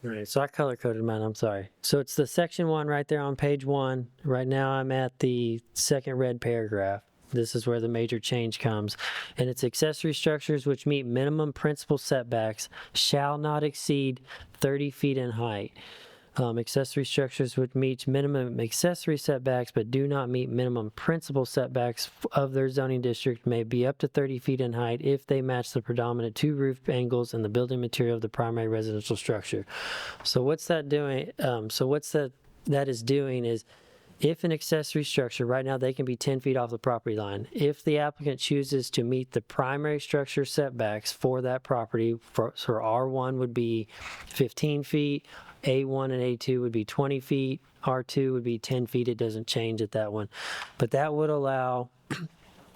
All right, so I color coded mine, I'm sorry. So it's the section 1 right there on page 1. Right now I'm at the second red paragraph. This is where the major change comes. And it's accessory structures which meet minimum principal setbacks shall not exceed 30 feet in height. Accessory structures which meet minimum accessory setbacks but do not meet minimum principal setbacks of their zoning district may be up to 30 feet in height if they match the predominant two roof angles and the building material of the primary residential structure. So what's that doing? That is doing is, if an accessory structure, right now they can be 10 feet off the property line. If the applicant chooses to meet the primary structure setbacks for that property, for R1 would be 15 feet, A1 and A2 would be 20 feet, R2 would be 10 feet. It doesn't change at that one. But that would allow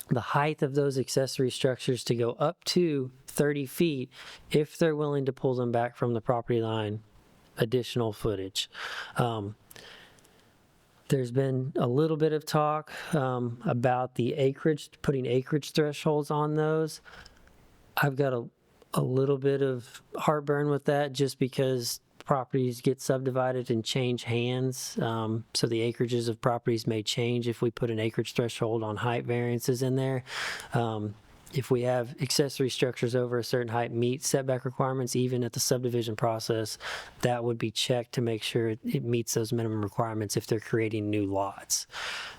the height of those accessory structures to go up to 30 feet if they're willing to pull them back from the property line additional footage. There's been a little bit of talk about the acreage, putting acreage thresholds on those. I've got a little bit of heartburn with that just because properties get subdivided and change hands. So the acreages of properties may change if we put an acreage threshold on height variances in there. If we have accessory structures over a certain height meet setback requirements, even at the subdivision process, that would be checked to make sure it meets those minimum requirements if they're creating new lots.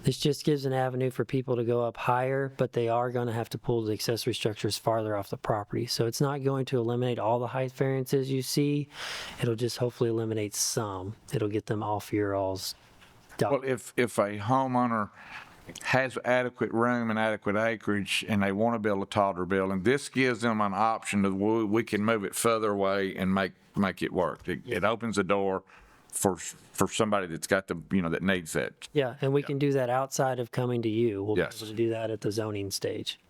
This just gives an avenue for people to go up higher, but they are going to have to pull the accessory structures farther off the property. So it's not going to eliminate all the height variances you see. It'll just hopefully eliminate some. It'll get them off your all's dock. Well, if a homeowner has adequate room and adequate acreage and they want to build a taller building, this gives them an option that we can move it further away and make it work. It opens the door for somebody that's got the, that needs that. Yeah, and we can do that outside of coming to you. We'll Yes. be able to do that at the zoning stage.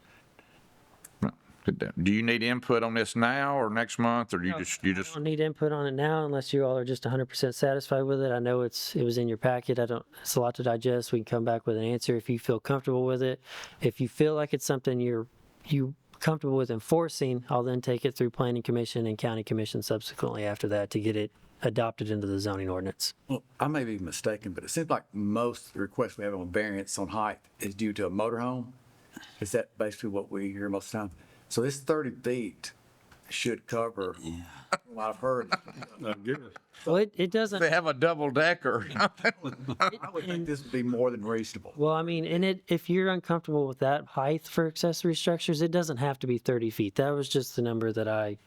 Do you need input on this now or next month, or do you just? I don't need input on it now unless you all are just 100% satisfied with it. I know it was in your packet. It's a lot to digest. We can come back with an answer if you feel comfortable with it. If you feel like it's something you comfortable with enforcing, I'll then take it through planning commission and county commission subsequently after that to get it adopted into the zoning ordinance. Well, I may be mistaken, but it seems like most requests we have on variance on height is due to a motorhome. Is that basically what we hear most of the time? So this 30 feet should cover, well, I've heard. Well, it doesn't. They have a double decker. I would think this would be more than reasonable. Well, I mean, if you're uncomfortable with that height for accessory structures, it doesn't have to be 30 feet. That was just the number that I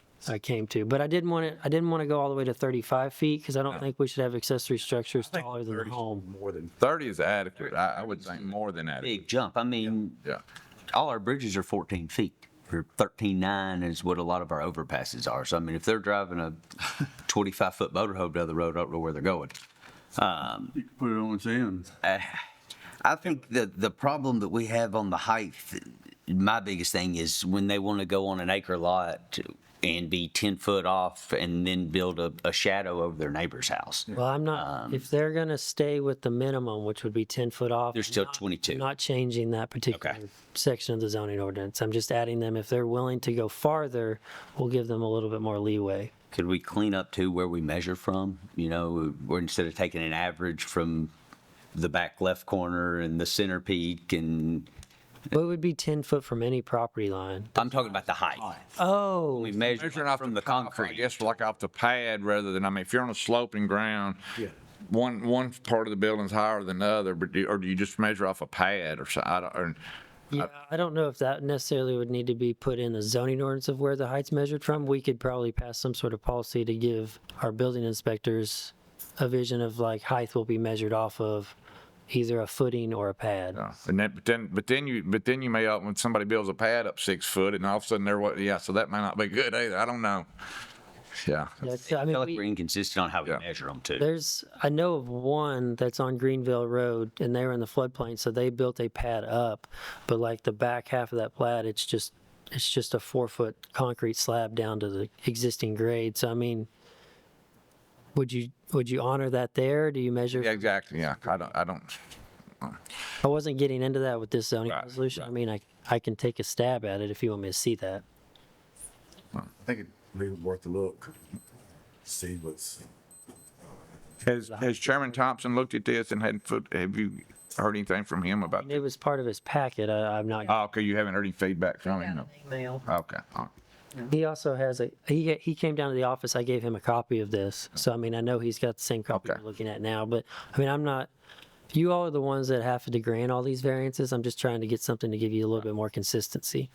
came to. But I didn't want to go all the way to 35 feet because I don't think we should have accessory structures taller than the home. More than 30 is adequate. I would think more than adequate. Big jump. I mean, all our bridges are 14 feet. Or 13.9 is what a lot of our overpasses are. So, I mean, if they're driving a 25-foot motorhome down the road, I don't know where they're going. You can put it on its end. I think the problem that we have on the height, my biggest thing is when they want to go on an acre lot and be 10 foot off and then build a shadow over their neighbor's house. Well, I'm not, if they're going to stay with the minimum, which would be 10 foot off. They're still 22. I'm not changing that particular section of the zoning ordinance. I'm just adding them. If they're willing to go farther, we'll give them a little bit more leeway. Could we clean up to where we measure from? Or instead of taking an average from the back left corner and the center peak and... Well, it would be 10 foot from any property line. I'm talking about the height. Oh. We measure off from the concrete. I guess like off the pad rather than, if you're on a sloping ground, one part of the building's higher than the other, or do you just measure off a pad or something? Yeah, I don't know if that necessarily would need to be put in the zoning ordinance of where the height's measured from. We could probably pass some sort of policy to give our building inspectors a vision of like height will be measured off of either a footing or a pad. And then, but then you may, when somebody builds a pad up 6 foot and all of a sudden they're what, yeah, so that may not be good either. I don't know. Yeah. Yeah, I I mean, feel like we're inconsistent on how we measure them too. I know of one that's on Greenville Road, and they were in the floodplain, so they built a pad up, but like the back half of that pad, it's just a 4-foot concrete slab down to the existing grade. So I mean, would you honor that there? Do you measure? Yeah, exactly. Yeah. I don't. I wasn't getting into that with this zoning resolution. I mean, I can take a stab at it if you want me to see that. I think it'd be worth a look, see what's. Has Chairman Thompson looked at this and have you heard anything from him about It was part of his packet. I'm not. Oh, okay, you haven't heard any feedback from him? No. Email. Okay. All right. He also has he came down to the office. I gave him a copy of this. So, I mean, I know he's got the same copy we're looking at now, but I mean, I'm not, you all are the ones that have to grant all these variances. I'm just trying to get something to give you a little bit more consistency.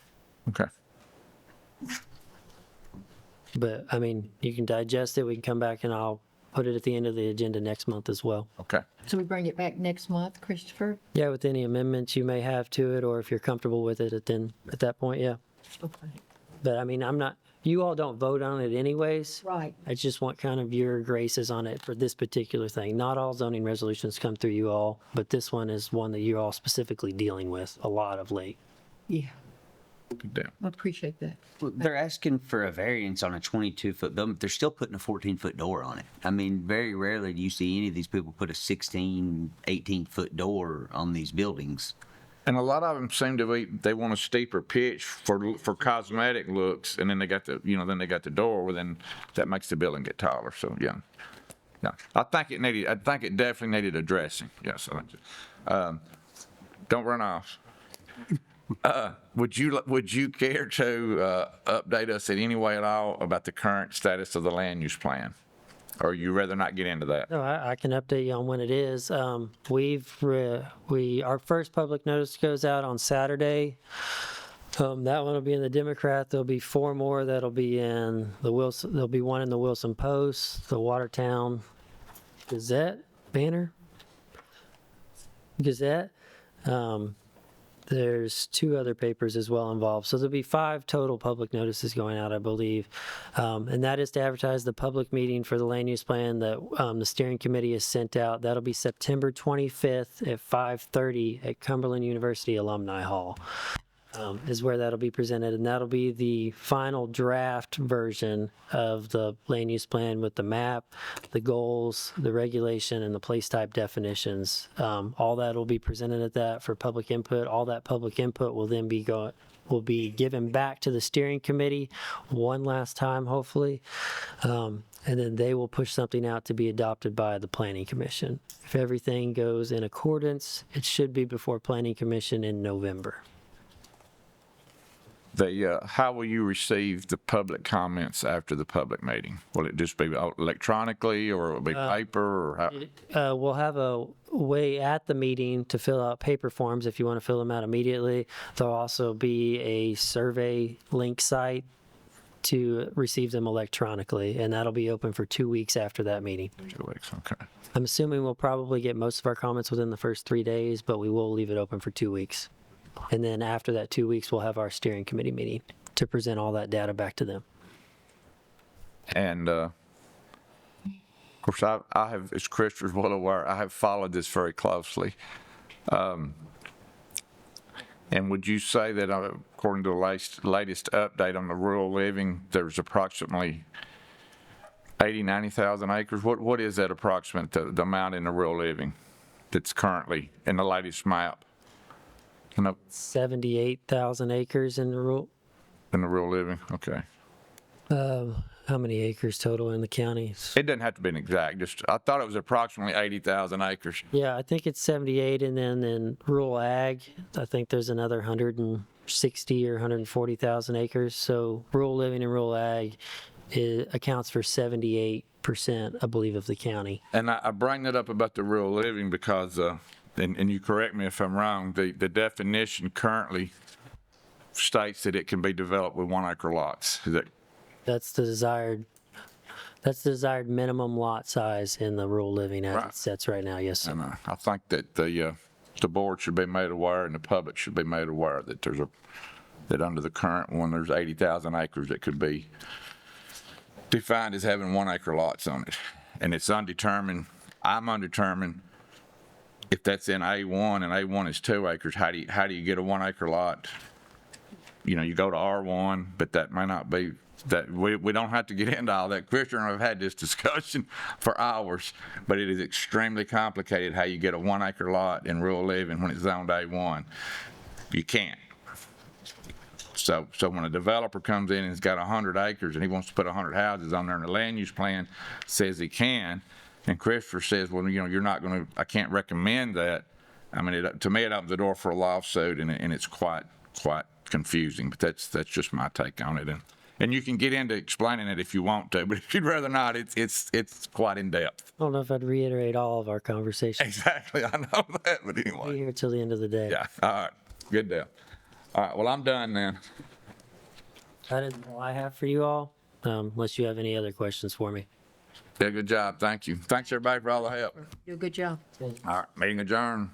Okay. But I mean, you can digest it. We can come back and I'll put it at the end of the agenda next month as well. Okay. So we bring it back next month, Christopher? Yeah, with any amendments you may have to it, or if you're comfortable with it at that point, yeah. Okay. But I mean, you all don't vote on it anyways. Right. I just want kind of your graces on it for this particular thing. Not all zoning resolutions come through you all, but this one is one that you're all specifically dealing with a lot of late. Yeah, Good deal. I appreciate that. Well, they're asking for a variance on a 22-foot building, but they're still putting a 14-foot door on it. I mean, very rarely do you see any of these people put a 16, 18-foot door on these buildings. And a lot of them seem to be, they want a steeper pitch for cosmetic looks, and then they got the door, well, then that makes the building get taller. So yeah, yeah. I think it definitely needed addressing. Yes. Don't run off. Would you care to update us in any way at all about the current status of the land use plan? Or you rather not get into that? No, I can update you on when it is. Our first public notice goes out on Saturday. That one will be in the Democrat. There'll be 4 more that'll be in the Wilson. There'll be one in the Wilson Post, the Watertown Gazette, Banner Gazette. There's 2 other papers as well involved. So there'll be 5 total public notices going out, I believe. And that is to advertise the public meeting for the land use plan that the steering committee has sent out. That'll be September 25th at 5:30 at Cumberland University Alumni Hall. Is where that'll be presented, and that'll be the final draft version of the land use plan with the map, the goals, the regulation, and the place type definitions. All that will be presented at that for public input. All that public input will then will be given back to the steering committee one last time, hopefully, and then they will push something out to be adopted by the planning commission. If everything goes in accordance, it should be before planning commission in November. How will you receive the public comments after the public meeting? Will it just be electronically, or will it be paper, or how? We'll have a way at the meeting to fill out paper forms if you want to fill them out immediately. There'll also be a survey link site to receive them electronically, and that'll be open for 2 weeks after that meeting. 2 weeks, okay. I'm assuming we'll probably get most of our comments within the first 3 days, but we will leave it open for 2 weeks. And then after that 2 weeks, we'll have our steering committee meeting to present all that data back to them. And of course, I have, as Christopher's well aware, I have followed this very closely. And would you say that according to the latest update on the rural living, there's approximately 90,000 acres? What is that approximate, the amount in the rural living that's currently in the latest map? 78,000 acres in the rural. In the rural living, okay. How many acres total in the county? It doesn't have to be an exact. I thought it was approximately 80,000 acres. Yeah, I think it's 78, and then in rural ag, I think there's another 160 or 140,000 acres. So rural living and rural ag accounts for 78%, I believe, of the county. And I bring that up about the rural living because and you correct me if I'm wrong, the definition currently states that it can be developed with 1 acre lots. Is that, That's the desired minimum lot size in the rural living as it sets right now, yes, sir. and I think that the board should be made aware and the public should be made aware that that under the current one, there's 80,000 acres that could be defined as having 1 acre lots on it. And it's undetermined, I'm undetermined if that's in A1 and A1 is 2 acres, how do you get a 1 acre lot? You know, you go to R1, but that may not be, that we don't have to get into all that. Christian and I have had this discussion for hours, but it is extremely complicated how you get a 1 acre lot in rural living when it's zoned A1. You can't. So when a developer comes in and has got 100 acres and he wants to put 100 houses on there and the land use plan says he can, and Christopher says, well, you know, you're not going to, I can't recommend that. I mean, to me, it opens the door for a lawsuit and it's quite confusing, but that's just my take on it. And you can get into explaining it if you want to, but if you'd rather not, it's quite in depth. I don't know if I'd reiterate all of our conversations. Exactly, I know that, but anyway. Be here till the end of the day. Yeah, all right, good deal. All right, well, I'm done then. That is all I have for you all, unless you have any other questions for me. Yeah, good job, thank you. Thanks everybody for all the help. Do a good job. All right, meeting adjourned.